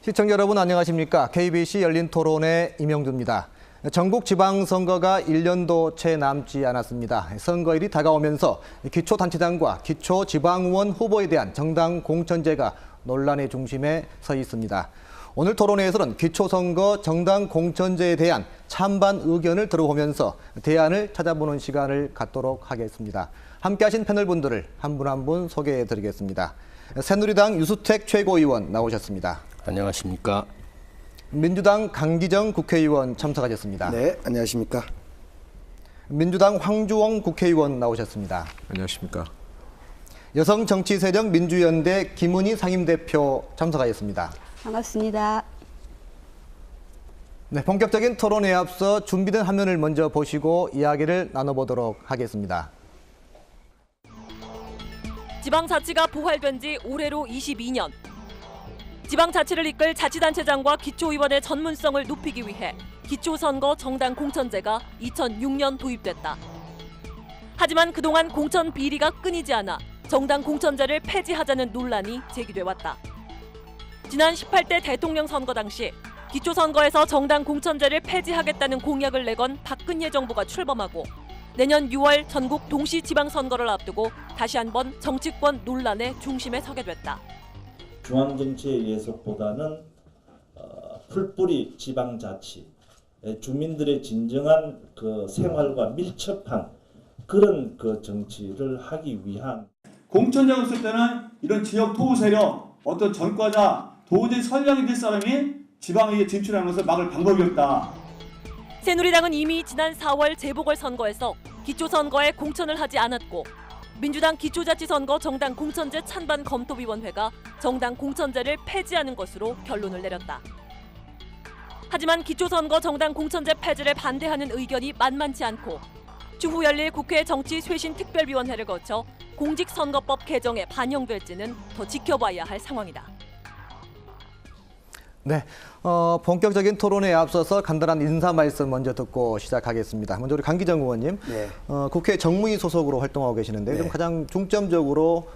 시청자 여러분 안녕하십니까? KBC 열린 토론의 임영두입니다. 전국 지방선거가 1년도 채 남지 않았습니다. 선거일이 다가오면서 기초단체장과 기초지방의원 후보에 대한 정당 공천제가 논란의 중심에 서 있습니다. 오늘 토론회에서는 기초선거 정당 공천제에 대한 찬반 의견을 들어보면서 대안을 찾아보는 시간을 갖도록 하겠습니다. 함께하신 패널분들을 한 분 한 분 소개해드리겠습니다. 새누리당 유수택 최고위원 나오셨습니다. 안녕하십니까. 민주당 강기정 국회의원 참석하셨습니다. 네, 안녕하십니까. 민주당 황주홍 국회의원 나오셨습니다. 안녕하십니까. 여성정치세력 민주연대 김은희 상임대표 참석하셨습니다. 반갑습니다. 네, 본격적인 토론에 앞서 준비된 화면을 먼저 보시고 이야기를 나눠보도록 하겠습니다. 지방자치가 부활된 지 올해로 22년. 지방자치를 이끌 자치단체장과 기초의원의 전문성을 높이기 위해 기초선거 정당 공천제가 2006년 도입됐다. 하지만 그동안 공천 비리가 끊이지 않아 정당 공천제를 폐지하자는 논란이 제기돼 왔다. 지난 18대 대통령 선거 당시 기초선거에서 정당 공천제를 폐지하겠다는 공약을 내건 박근혜 정부가 출범하고 내년 6월 전국 동시지방선거를 앞두고 다시 한번 정치권 논란의 중심에 서게 됐다. 중앙정치의 예속보다는 풀뿌리 지방자치, 주민들의 진정한 그 생활과 밀접한 그런 그 정치를 하기 위한 공천자가 없을 때는 이런 지역 토우 세력, 어떤 전과자, 도저히 선량이 될 사람이 지방에 진출하는 것을 막을 방법이 없다. 새누리당은 이미 지난 4월 재보궐선거에서 기초선거에 공천을 하지 않았고 민주당 기초자치선거 정당 공천제 찬반 검토위원회가 정당 공천제를 폐지하는 것으로 결론을 내렸다. 하지만 기초선거 정당 공천제 폐지를 반대하는 의견이 만만치 않고 추후 열릴 국회 정치쇄신특별위원회를 거쳐 공직선거법 개정에 반영될지는 더 지켜봐야 할 상황이다. 네, 본격적인 토론에 앞서서 간단한 인사 말씀 먼저 듣고 시작하겠습니다. 먼저 우리 강기정 의원님, 네. 국회 정무위 소속으로 활동하고 계시는데 네. 좀 가장 중점적으로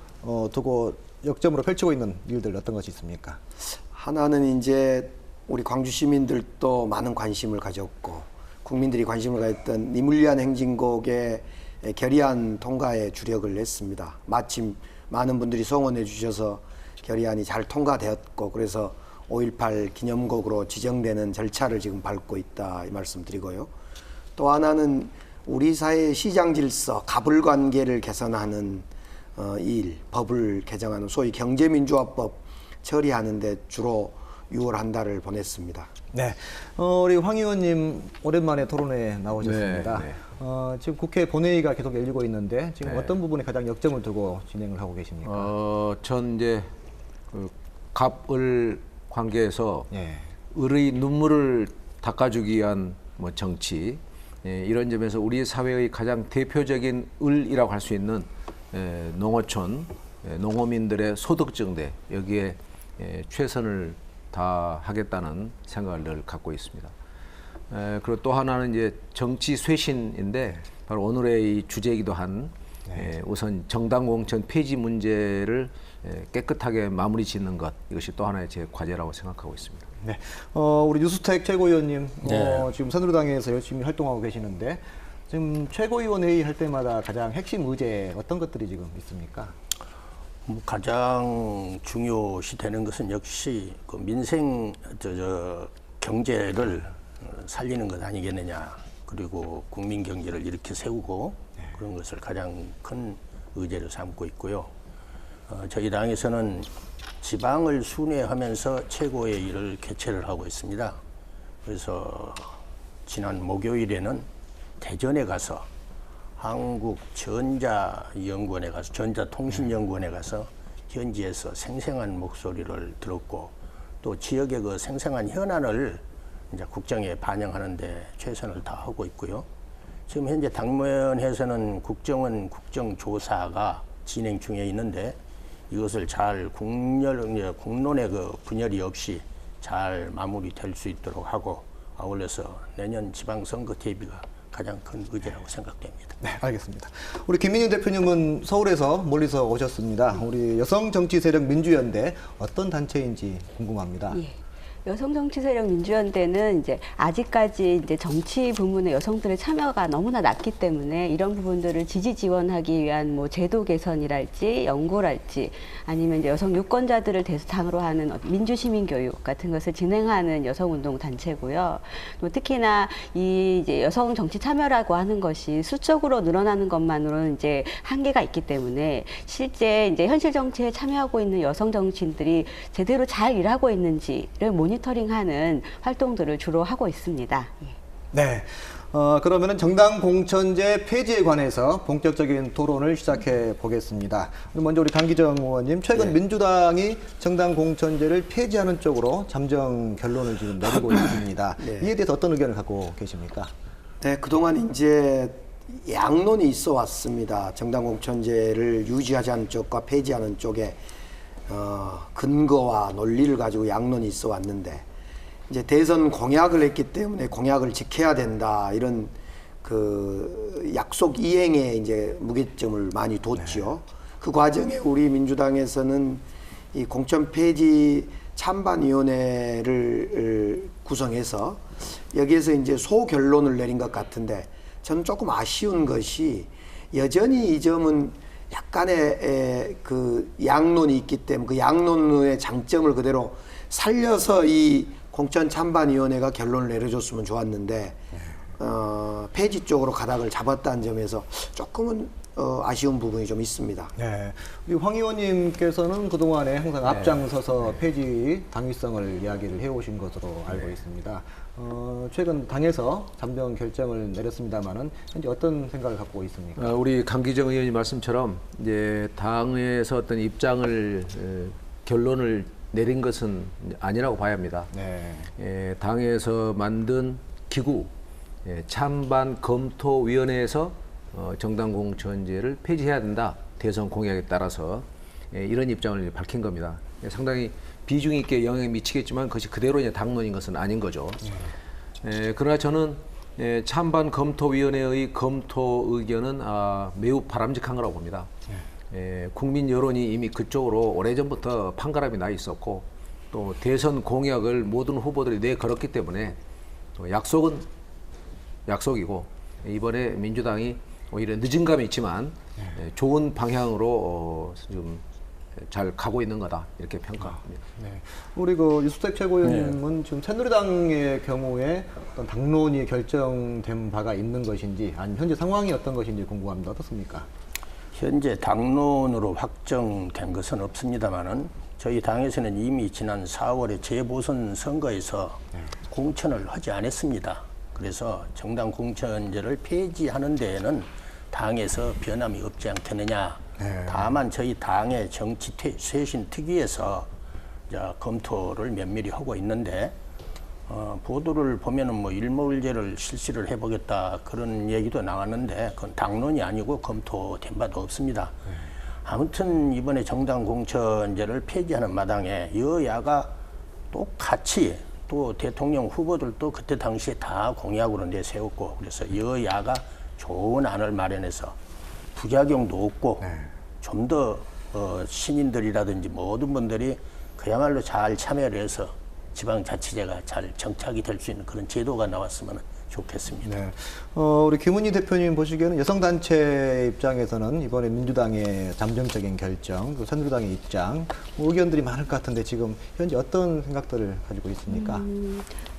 두고 역점으로 펼치고 있는 일들 어떤 것이 있습니까? 하나는 이제 우리 광주 시민들도 많은 관심을 가졌고 국민들이 관심을 가졌던 니물리안 행진곡의 결의안 통과에 주력을 했습니다. 마침 많은 분들이 성원해 주셔서 결의안이 잘 통과되었고 그래서 5.18 기념곡으로 지정되는 절차를 지금 밟고 있다 이 말씀 드리고요. 또 하나는 우리 사회의 시장 질서, 가불 관계를 개선하는 일, 법을 개정하는 소위 경제민주화법 처리하는 데 주로 6월 한 달을 보냈습니다. 네, 우리 황 의원님 오랜만에 토론회에 나오셨습니다. 네, 네. 지금 국회 본회의가 계속 열리고 있는데 지금 네. 어떤 부분에 가장 역점을 두고 진행을 하고 계십니까? 전 이제 그 갑을 관계에서 예. 을의 눈물을 닦아주기 위한 뭐 정치, 이런 점에서 우리 사회의 가장 대표적인 을이라고 할 수 있는 농어촌, 농어민들의 소득 증대, 여기에 최선을 다하겠다는 생각을 늘 갖고 있습니다. 그리고 또 하나는 이제 정치 쇄신인데 바로 오늘의 이 주제이기도 한 우선 정당 공천 폐지 문제를 깨끗하게 마무리 짓는 것, 이것이 또 하나의 제 과제라고 생각하고 있습니다. 네, 우리 유수택 최고위원님, 네. 지금 새누리당에서 열심히 활동하고 계시는데 지금 최고위원 회의 할 때마다 가장 핵심 의제 어떤 것들이 지금 있습니까? 가장 중요시 되는 것은 역시 그 민생 경제를 살리는 것 아니겠느냐. 그리고 국민 경제를 이렇게 세우고 그런 것을 가장 큰 의제로 삼고 있고요. 저희 당에서는 지방을 순회하면서 최고의 일을 개최를 하고 있습니다. 그래서 지난 목요일에는 대전에 가서 한국전자연구원에 가서 전자통신연구원에 가서 현지에서 생생한 목소리를 들었고 또 지역의 그 생생한 현안을 이제 국정에 반영하는 데 최선을 다하고 있고요. 지금 현재 당면에서는 국정원 국정조사가 진행 중에 있는데 이것을 잘 국론의 그 분열이 없이 잘 마무리될 수 있도록 하고 아울러서 내년 지방선거 대비가 가장 큰 의제라고 생각됩니다. 네, 알겠습니다. 우리 김민희 대표님은 서울에서 멀리서 오셨습니다. 우리 여성 정치 세력 민주연대 어떤 단체인지 궁금합니다. 예. 여성정치세력 민주연대는 이제 아직까지 이제 정치 부문의 여성들의 참여가 너무나 낮기 때문에 이런 부분들을 지지 지원하기 위한 뭐 제도 개선이랄지 연구랄지 아니면 이제 여성 유권자들을 대상으로 하는 민주시민 교육 같은 것을 진행하는 여성운동 단체고요. 또 특히나 이 이제 여성 정치 참여라고 하는 것이 수적으로 늘어나는 것만으로는 이제 한계가 있기 때문에 실제 이제 현실 정치에 참여하고 있는 여성 정치인들이 제대로 잘 일하고 있는지를 모니터링하는 활동들을 주로 하고 있습니다. 네. 그러면은 정당 공천제 폐지에 관해서 본격적인 토론을 시작해 보겠습니다. 먼저 우리 강기정 의원님, 최근 민주당이 정당 공천제를 폐지하는 쪽으로 잠정 결론을 지금 내리고 있습니다. 이에 대해서 어떤 의견을 갖고 계십니까? 네, 그동안 이제 양론이 있어 왔습니다. 정당 공천제를 유지하자는 쪽과 폐지하는 쪽에 근거와 논리를 가지고 양론이 있어 왔는데 이제 대선 공약을 했기 때문에 공약을 지켜야 된다 이런 그 약속 이행에 이제 무게점을 많이 뒀지요. 그 과정에 우리 민주당에서는 이 공천 폐지 찬반위원회를 구성해서 여기에서 이제 소결론을 내린 것 같은데 저는 조금 아쉬운 것이 여전히 이 점은 약간의 그 양론이 있기 때문에 그 양론의 장점을 그대로 살려서 이 공천 찬반위원회가 결론을 내려줬으면 좋았는데 폐지 쪽으로 가닥을 잡았다는 점에서 조금은 아쉬운 부분이 좀 있습니다. 네, 우리 황 의원님께서는 그동안에 항상 앞장서서 폐지 당위성을 이야기를 해오신 것으로 알고 있습니다. 최근 당에서 잠정 결정을 내렸습니다만은 현재 어떤 생각을 갖고 있습니까? 우리 강기정 의원님 말씀처럼 이제 당에서 어떤 입장을 결론을 내린 것은 아니라고 봐야 합니다. 네. 당에서 만든 기구 찬반 검토위원회에서 정당 공천제를 폐지해야 된다. 대선 공약에 따라서 이런 입장을 밝힌 겁니다. 상당히 비중 있게 영향을 미치겠지만 그것이 그대로 이제 당론인 것은 아닌 거죠. 그러나 저는 찬반 검토위원회의 검토 의견은 매우 바람직한 거라고 봅니다. 국민 여론이 이미 그쪽으로 오래전부터 판가름이 나 있었고 또 대선 공약을 모든 후보들이 내걸었기 때문에 또 약속은 약속이고 이번에 민주당이 오히려 늦은 감이 있지만 좋은 방향으로 좀 잘 가고 있는 거다 이렇게 평가합니다. 네. 우리 그 유수택 최고위원님은 지금 새누리당의 경우에 어떤 당론이 결정된 바가 있는 것인지 아니면 현재 상황이 어떤 것인지 궁금합니다. 어떻습니까? 현재 당론으로 확정된 것은 없습니다만은 저희 당에서는 이미 지난 4월에 재보선 선거에서 공천을 하지 않았습니다. 그래서 정당 공천제를 폐지하는 데에는 당에서 변함이 없지 않겠느냐. 다만 저희 당의 정치 쇄신 특위에서 검토를 면밀히 하고 있는데 보도를 보면은 뭐 일몰제를 실시를 해보겠다 그런 얘기도 나왔는데 그건 당론이 아니고 검토된 바도 없습니다. 아무튼 이번에 정당 공천제를 폐지하는 마당에 여야가 똑같이 또 대통령 후보들도 그때 당시에 다 공약으로 내세웠고 그래서 여야가 좋은 안을 마련해서 부작용도 없고 좀 더 시민들이라든지 모든 분들이 그야말로 잘 참여를 해서 지방자치제가 잘 정착이 될 수 있는 그런 제도가 나왔으면 좋겠습니다. 네. 우리 김은희 대표님 보시기에는 여성단체 입장에서는 이번에 민주당의 잠정적인 결정, 또 새누리당의 입장, 의견들이 많을 것 같은데 지금 현재 어떤 생각들을 가지고 있습니까?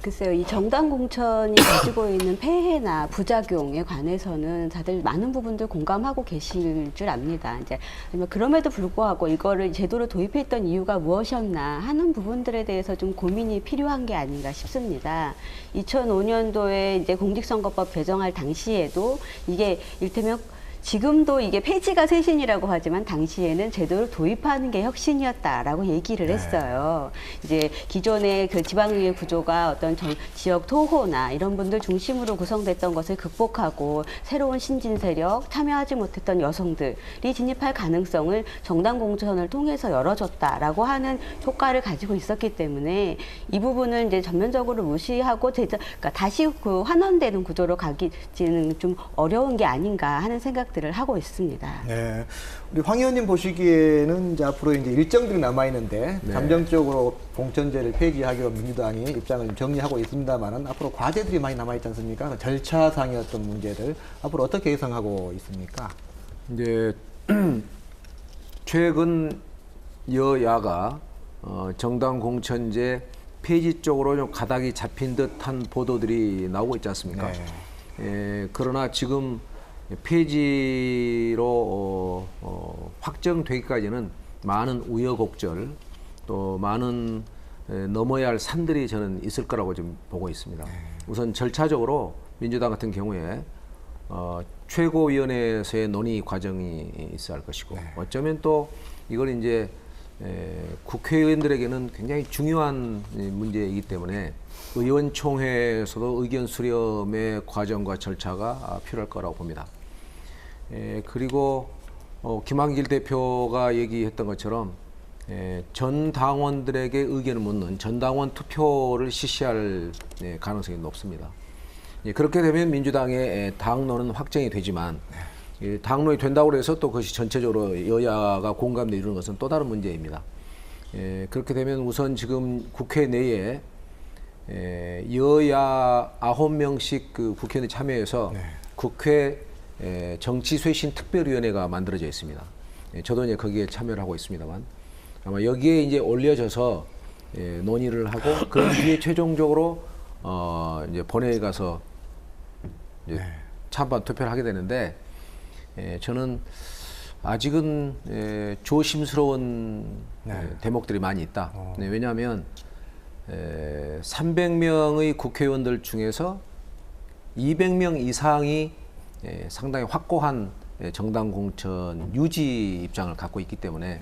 글쎄요, 이 정당 공천이 가지고 있는 폐해나 부작용에 관해서는 다들 많은 부분들 공감하고 계실 줄 압니다. 이제 그럼에도 불구하고 이거를 제도로 도입했던 이유가 무엇이었나 하는 부분들에 대해서 좀 고민이 필요한 게 아닌가 싶습니다. 2005년도에 이제 공직선거법 개정할 당시에도 이게 일테면 지금도 이게 폐지가 쇄신이라고 하지만 당시에는 제도를 도입하는 게 혁신이었다라고 얘기를 했어요. 이제 기존의 그 지방의회 구조가 어떤 지역 토호나 이런 분들 중심으로 구성됐던 것을 극복하고 새로운 신진 세력, 참여하지 못했던 여성들이 진입할 가능성을 정당 공천을 통해서 열어줬다라고 하는 효과를 가지고 있었기 때문에 이 부분을 이제 전면적으로 무시하고 그러니까 다시 그 환원되는 구조로 가기는 좀 어려운 게 아닌가 하는 생각들을 하고 있습니다. 네. 우리 황 의원님 보시기에는 이제 앞으로 이제 일정들이 남아 있는데 네. 잠정적으로 공천제를 폐지하기로 민주당이 입장을 정리하고 있습니다만은 앞으로 과제들이 많이 남아 있지 않습니까? 절차상의 어떤 문제들 앞으로 어떻게 예상하고 있습니까? 이제 최근 여야가 정당 공천제 폐지 쪽으로 좀 가닥이 잡힌 듯한 보도들이 나오고 있지 않습니까? 그러나 지금 폐지로 확정되기까지는 많은 우여곡절 또 많은 넘어야 할 산들이 저는 있을 거라고 좀 보고 있습니다. 우선 절차적으로 민주당 같은 경우에 최고위원회에서의 논의 과정이 있어야 할 것이고 어쩌면 또 이걸 이제 국회의원들에게는 굉장히 중요한 문제이기 때문에 의원총회에서도 의견 수렴의 과정과 절차가 필요할 거라고 봅니다. 그리고 김한길 대표가 얘기했던 것처럼 전 당원들에게 의견을 묻는 전당원 투표를 실시할 가능성이 높습니다. 그렇게 되면 민주당의 당론은 확정이 되지만 당론이 된다고 해서 또 그것이 전체적으로 여야가 공감대 이루는 것은 또 다른 문제입니다. 그렇게 되면 우선 지금 국회 내에 여야 9명씩 그 국회의원이 참여해서 국회 정치쇄신 특별위원회가 만들어져 있습니다. 저도 이제 거기에 참여를 하고 있습니다만 아마 여기에 이제 올려져서 논의를 하고 그 뒤에 최종적으로 이제 본회의에 가서 이제 찬반 투표를 하게 되는데 저는 아직은 조심스러운 대목들이 많이 있다. 왜냐하면 300명의 국회의원들 중에서 200명 이상이 상당히 확고한 정당 공천 유지 입장을 갖고 있기 때문에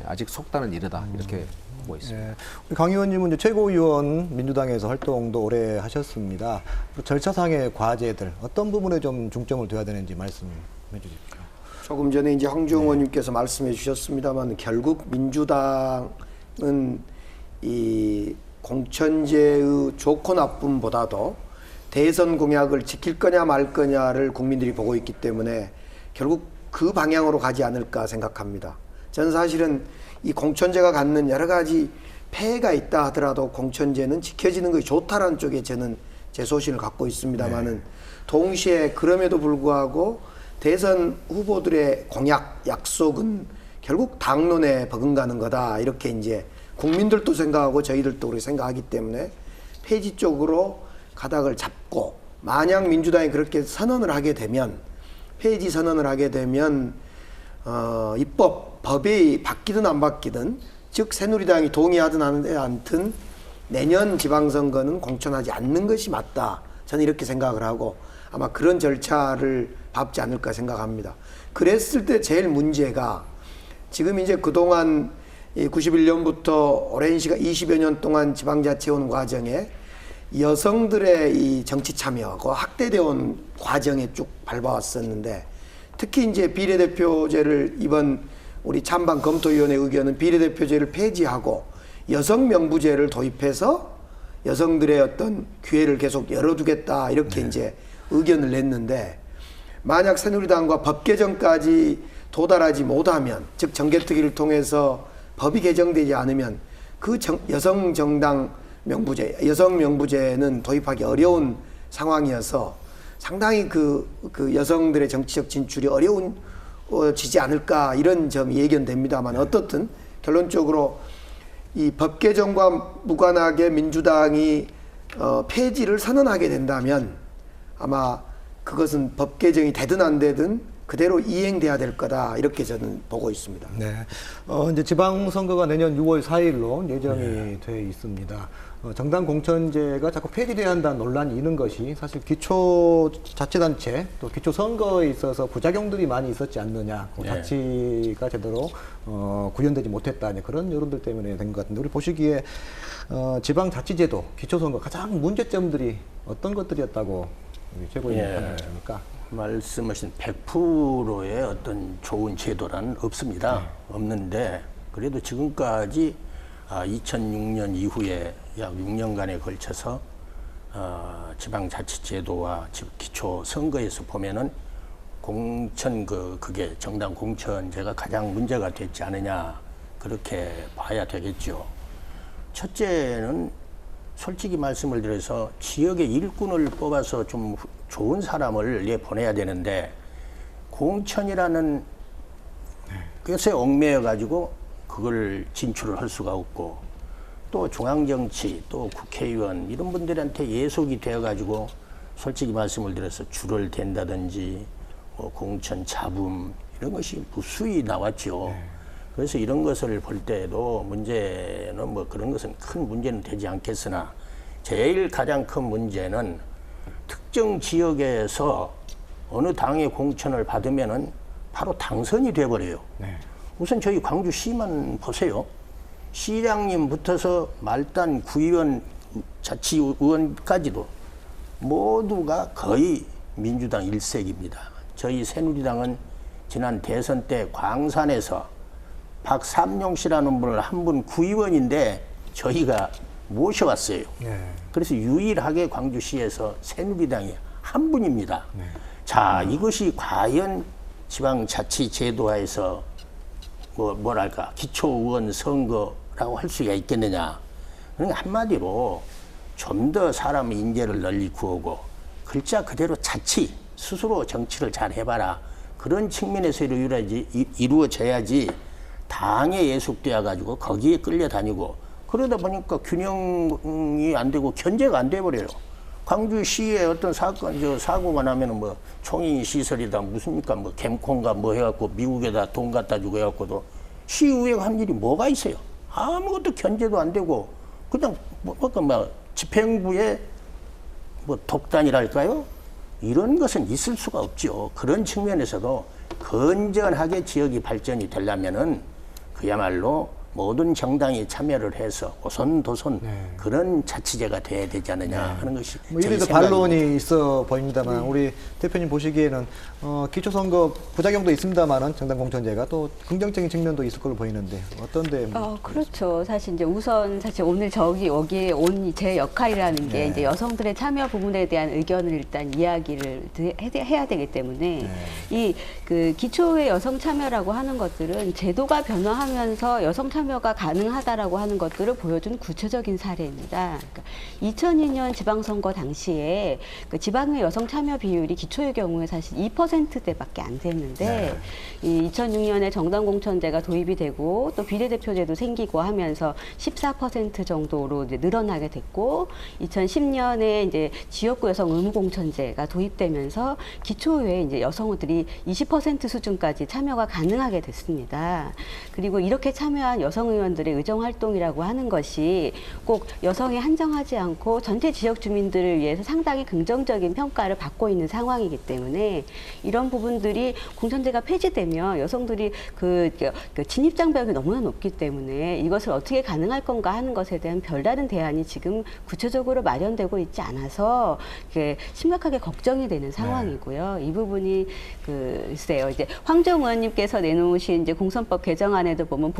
아직 속단은 이르다 이렇게 보고 있습니다. 우리 강 의원님은 이제 최고위원 민주당에서 활동도 오래 하셨습니다. 절차상의 과제들 어떤 부분에 좀 중점을 둬야 되는지 말씀해 주십시오. 조금 전에 이제 황주영 의원님께서 말씀해 주셨습니다만 결국 민주당은 이 공천제의 좋고 나쁨보다도 대선 공약을 지킬 거냐 말 거냐를 국민들이 보고 있기 때문에 결국 그 방향으로 가지 않을까 생각합니다. 저는 사실은 이 공천제가 갖는 여러 가지 폐해가 있다 하더라도 공천제는 지켜지는 것이 좋다라는 쪽에 저는 제 소신을 갖고 있습니다만은 동시에 그럼에도 불구하고 대선 후보들의 공약, 약속은 결국 당론에 버금가는 거다. 이렇게 이제 국민들도 생각하고 저희들도 그렇게 생각하기 때문에 폐지 쪽으로 가닥을 잡고 만약 민주당이 그렇게 선언을 하게 되면 폐지 선언을 하게 되면 법이 바뀌든 안 바뀌든 즉 새누리당이 동의하든 않든 내년 지방선거는 공천하지 않는 것이 맞다. 저는 이렇게 생각을 하고 아마 그런 절차를 밟지 않을까 생각합니다. 그랬을 때 제일 문제가 지금 이제 그동안 91년부터 오랜 시간 20여 년 동안 지방자치 온 과정에 여성들의 이 정치 참여가 확대되어 온 과정에 쭉 밟아왔었는데 특히 이제 비례대표제를 이번 우리 찬반 검토위원회 의견은 비례대표제를 폐지하고 여성 명부제를 도입해서 여성들의 어떤 기회를 계속 열어두겠다 이렇게 이제 의견을 냈는데 만약 새누리당과 법 개정까지 도달하지 못하면 즉 정개특위를 통해서 법이 개정되지 않으면 그 여성 정당 명부제, 여성 명부제는 도입하기 어려운 상황이어서 상당히 그 여성들의 정치적 진출이 어려워지지 않을까 이런 점이 예견됩니다만 어떻든 결론적으로 이 법 개정과 무관하게 민주당이 폐지를 선언하게 된다면 아마 그것은 법 개정이 되든 안 되든 그대로 이행돼야 될 거다 이렇게 저는 보고 있습니다. 네. 이제 지방선거가 내년 6월 4일로 예정이 돼 있습니다. 정당 공천제가 자꾸 폐지돼야 한다는 논란이 있는 것이 사실 기초자치단체 또 기초선거에 있어서 부작용들이 많이 있었지 않느냐. 자치가 제대로 구현되지 못했다. 그런 여론들 때문에 된 것 같은데 우리 보시기에 지방자치제도, 기초선거 가장 문제점들이 어떤 것들이었다고 우리 최고위원님 판단하십니까? 말씀하신 100%의 어떤 좋은 제도란 없습니다. 없는데 그래도 지금까지 2006년 이후에 약 6년간에 걸쳐서 지방자치제도와 기초선거에서 보면은 공천 그게 정당 공천제가 가장 문제가 됐지 않느냐 그렇게 봐야 되겠죠. 첫째는 솔직히 말씀을 드려서 지역의 일꾼을 뽑아서 좀 좋은 사람을 보내야 되는데 공천이라는 것에 얽매여 가지고 그걸 진출을 할 수가 없고 또 중앙정치 또 국회의원 이런 분들한테 예속이 되어 가지고 솔직히 말씀을 드려서 줄을 댄다든지 공천 잡음 이런 것이 무수히 나왔죠. 그래서 이런 것을 볼 때도 문제는 뭐 그런 것은 큰 문제는 되지 않겠으나 제일 가장 큰 문제는 특정 지역에서 어느 당의 공천을 받으면은 바로 당선이 돼버려요. 우선 저희 광주시만 보세요. 시장님 붙어서 말단 구의원 자치의원까지도 모두가 거의 민주당 일색입니다. 저희 새누리당은 지난 대선 때 광산에서 박삼용 씨라는 분을 한 분 구의원인데 저희가 모셔왔어요. 그래서 유일하게 광주시에서 새누리당이 한 분입니다. 자, 이것이 과연 지방자치제도화에서 뭐랄까 기초의원 선거라고 할 수가 있겠느냐. 그러니까 한마디로 좀 더 사람의 인재를 널리 구하고 글자 그대로 자치 스스로 정치를 잘 해봐라. 그런 측면에서 이루어져야지 당에 예속되어 가지고 거기에 끌려다니고 그러다 보니까 균형이 안 되고 견제가 안 돼버려요. 광주시에 어떤 사고가 나면은 뭐 총인 시설이다 무슨니까 뭐 캠콘가 뭐 해갖고 미국에다 돈 갖다 주고 해갖고도 시의회가 한 일이 뭐가 있어요? 아무것도 견제도 안 되고 그냥 집행부의 독단이랄까요? 이런 것은 있을 수가 없죠. 그런 측면에서도 건전하게 지역이 발전이 되려면은 그야말로 모든 정당이 참여를 해서 오손도손 그런 자치제가 돼야 되지 않느냐 하는 것이 이래도 반론이 있어 보입니다만 우리 대표님 보시기에는 기초선거 부작용도 있습니다만은 정당 공천제가 또 긍정적인 측면도 있을 걸로 보이는데 어떤데? 그렇죠. 사실 이제 우선 오늘 여기에 온 제 역할이라는 게 이제 여성들의 참여 부분에 대한 의견을 일단 이야기를 해야 되기 때문에 이 그 기초의 여성 참여라고 하는 것들은 제도가 변화하면서 여성 참여가 가능하다라고 하는 것들을 보여준 구체적인 사례입니다. 그러니까 2002년 지방선거 당시에 그 지방의 여성 참여 비율이 기초의 경우에 사실 2%대밖에 안 됐는데 이 2006년에 정당 공천제가 도입이 되고 또 비례대표제도 생기고 하면서 14% 정도로 이제 늘어나게 됐고 2010년에 이제 지역구 여성 의무 공천제가 도입되면서 기초의회에 이제 여성들이 20% 수준까지 참여가 가능하게 됐습니다. 그리고 이렇게 참여한 여성 의원들의 의정 활동이라고 하는 것이 꼭 여성에 한정하지 않고 전체 지역 주민들을 위해서 상당히 긍정적인 평가를 받고 있는 상황이기 때문에 이런 부분들이 공천제가 폐지되면 여성들이 그 진입 장벽이 너무나 높기 때문에 이것을 어떻게 가능할 건가 하는 것에 대한 별다른 대안이 지금 구체적으로 마련되고 있지 않아서 심각하게 걱정이 되는 상황이고요. 이 부분이 글쎄요. 이제 황정 의원님께서 내놓으신 이제 공선법 개정안에도 보면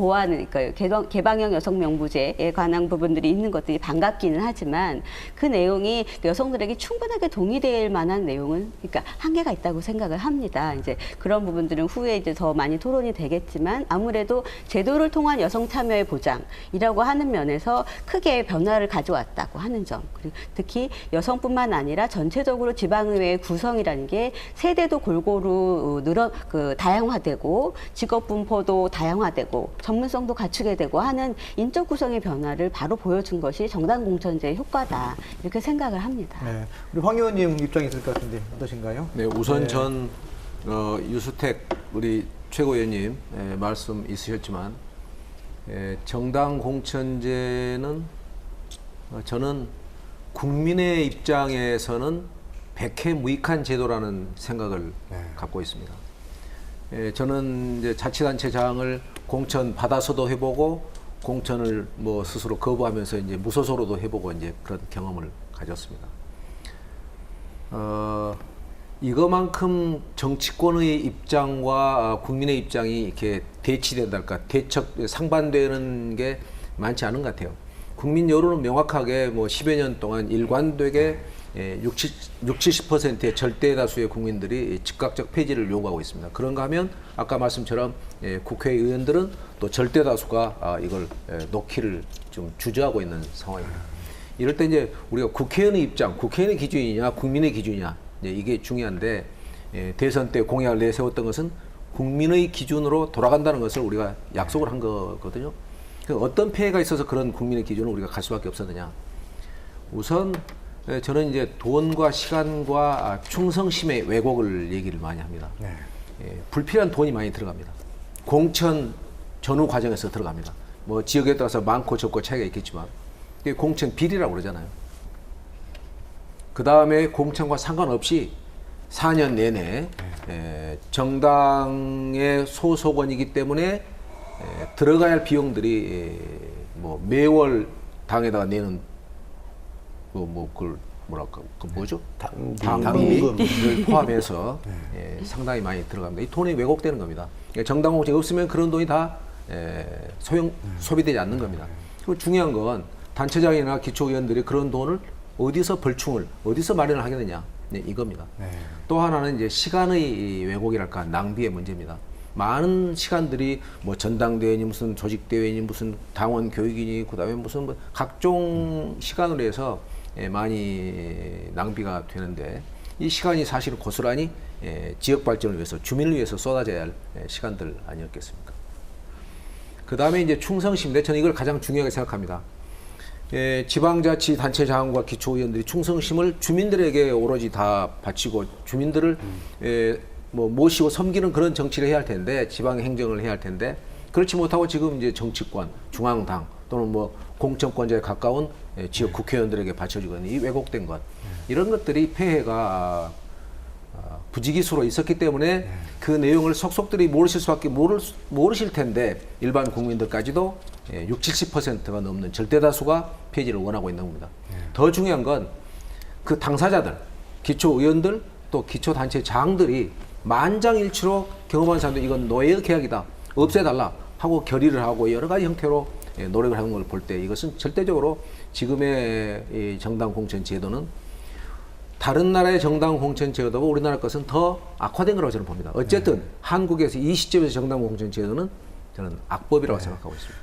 개방형 여성 명부제에 관한 부분들이 있는 것들이 반갑기는 하지만 그 내용이 여성들에게 충분하게 동의될 만한 내용은 그러니까 한계가 있다고 생각을 합니다. 이제 그런 부분들은 후에 이제 더 많이 토론이 되겠지만 아무래도 제도를 통한 여성 참여의 보장이라고 하는 면에서 크게 변화를 가져왔다고 하는 점. 그리고 특히 여성뿐만 아니라 전체적으로 지방의회의 구성이라는 게 세대도 골고루 다양화되고 직업 분포도 다양화되고 전문성도 갖추게 되고 하는 인적 구성의 변화를 바로 보여준 것이 정당 공천제의 효과다 이렇게 생각을 합니다. 우리 황 의원님 입장이 있을 것 같은데 어떠신가요? 네, 우선 전 유수택 우리 최고위원님 말씀 있으셨지만 정당 공천제는 저는 국민의 입장에서는 백해무익한 제도라는 생각을 갖고 있습니다. 저는 이제 자치단체장을 공천 받아서도 해보고 공천을 뭐 스스로 거부하면서 이제 무소속으로도 해보고 이제 그런 경험을 가졌습니다. 이거만큼 정치권의 입장과 국민의 입장이 이렇게 대치된달까 상반되는 게 많지 않은 것 같아요. 국민 여론은 명확하게 뭐 10여 년 동안 일관되게 70%의 절대 다수의 국민들이 즉각적 폐지를 요구하고 있습니다. 그런가 하면 아까 말씀처럼 국회의원들은 또 절대 다수가 이걸 놓기를 좀 주저하고 있는 상황입니다. 이럴 때 이제 우리가 국회의원의 입장, 국회의원의 기준이냐, 국민의 기준이냐 이게 중요한데 대선 때 공약을 내세웠던 것은 국민의 기준으로 돌아간다는 것을 우리가 약속을 한 거거든요. 어떤 폐해가 있어서 그런 국민의 기준을 우리가 갈 수밖에 없었느냐. 우선 저는 이제 돈과 시간과 충성심의 왜곡을 얘기를 많이 합니다. 불필요한 돈이 많이 들어갑니다. 공천 전후 과정에서 들어갑니다. 뭐 지역에 따라서 많고 적고 차이가 있겠지만 이게 공천 비리라고 그러잖아요. 그 다음에 공천과 상관없이 4년 내내 정당의 소속원이기 때문에 들어가야 할 비용들이 뭐 매월 당에다가 내는 그걸 뭐랄까 그 뭐죠? 당비를 포함해서 상당히 많이 들어갑니다. 이 돈이 왜곡되는 겁니다. 정당 공천이 없으면 그런 돈이 다 소비되지 않는 겁니다. 그리고 중요한 건 단체장이나 기초의원들이 그런 돈을 어디서 벌충을 어디서 마련을 하겠느냐 이겁니다. 또 하나는 이제 시간의 왜곡이랄까 낭비의 문제입니다. 많은 시간들이 뭐 전당대회니 무슨 조직대회니 무슨 당원 교육이니 그다음에 무슨 뭐 각종 시간으로 해서 많이 낭비가 되는데 이 시간이 사실은 고스란히 지역 발전을 위해서 주민을 위해서 쏟아져야 할 시간들 아니었겠습니까? 그 다음에 이제 충성심인데 저는 이걸 가장 중요하게 생각합니다. 지방자치단체장과 기초의원들이 충성심을 주민들에게 오로지 다 바치고 주민들을 뭐 모시고 섬기는 그런 정치를 해야 할 텐데 지방 행정을 해야 할 텐데 그렇지 못하고 지금 이제 정치권, 중앙당 또는 뭐 공천권자에 가까운 지역 국회의원들에게 바쳐지거든요. 이 왜곡된 것 이런 것들이 폐해가 부지기수로 있었기 때문에 그 내용을 속속들이 모르실 텐데 일반 국민들까지도 60-70%가 넘는 절대다수가 폐지를 원하고 있는 겁니다. 더 중요한 건 그 당사자들, 기초의원들 또 기초단체장들이 만장일치로 경험한 사람들 이건 노예의 계약이다. 없애달라 하고 결의를 하고 여러 가지 형태로 노력을 하는 걸 볼 때 이것은 절대적으로 지금의 이 정당 공천 제도는 다른 나라의 정당 공천 제도보다 우리나라 것은 더 악화된 거라고 저는 봅니다. 어쨌든 한국에서 이 시점에서 정당 공천 제도는 저는 악법이라고 생각하고 있습니다.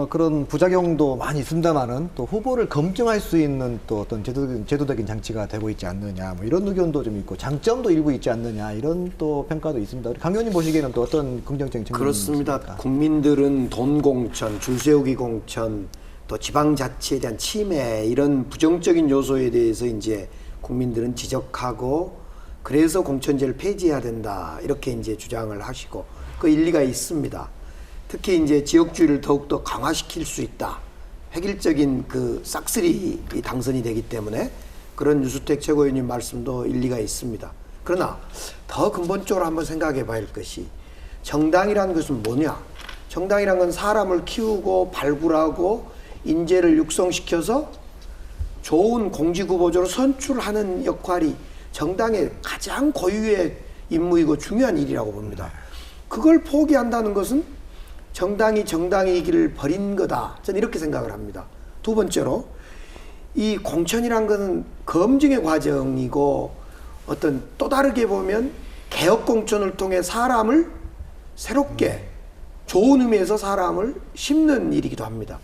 그런 부작용도 많이 있습니다만은 또 후보를 검증할 수 있는 또 어떤 제도적인 장치가 되고 있지 않느냐 뭐 이런 의견도 좀 있고 장점도 일부 있지 않느냐 이런 또 평가도 있습니다. 강 의원님 보시기에는 또 어떤 긍정적인 측면이 그렇습니다. 있습니까? 국민들은 돈 공천, 줄 세우기 공천, 또 지방자치에 대한 침해 이런 부정적인 요소에 대해서 이제 국민들은 지적하고 그래서 공천제를 폐지해야 된다 이렇게 이제 주장을 하시고 그 일리가 있습니다. 특히 이제 지역주의를 더욱더 강화시킬 수 있다. 획일적인 그 싹쓸이 당선이 되기 때문에 그런 유수택 최고위원님 말씀도 일리가 있습니다. 그러나 더 근본적으로 한번 생각해 봐야 할 것이 정당이라는 것은 뭐냐? 정당이라는 건 사람을 키우고 발굴하고 인재를 육성시켜서 좋은 공직후보자로 선출하는 역할이 정당의 가장 고유의 임무이고 중요한 일이라고 봅니다. 그걸 포기한다는 것은 정당이 정당의 길을 버린 거다. 저는 이렇게 생각을 합니다. 두 번째로 이 공천이란 것은 검증의 과정이고 어떤 또 다르게 보면 개혁 공천을 통해 사람을 새롭게 좋은 의미에서 사람을 심는 일이기도 합니다.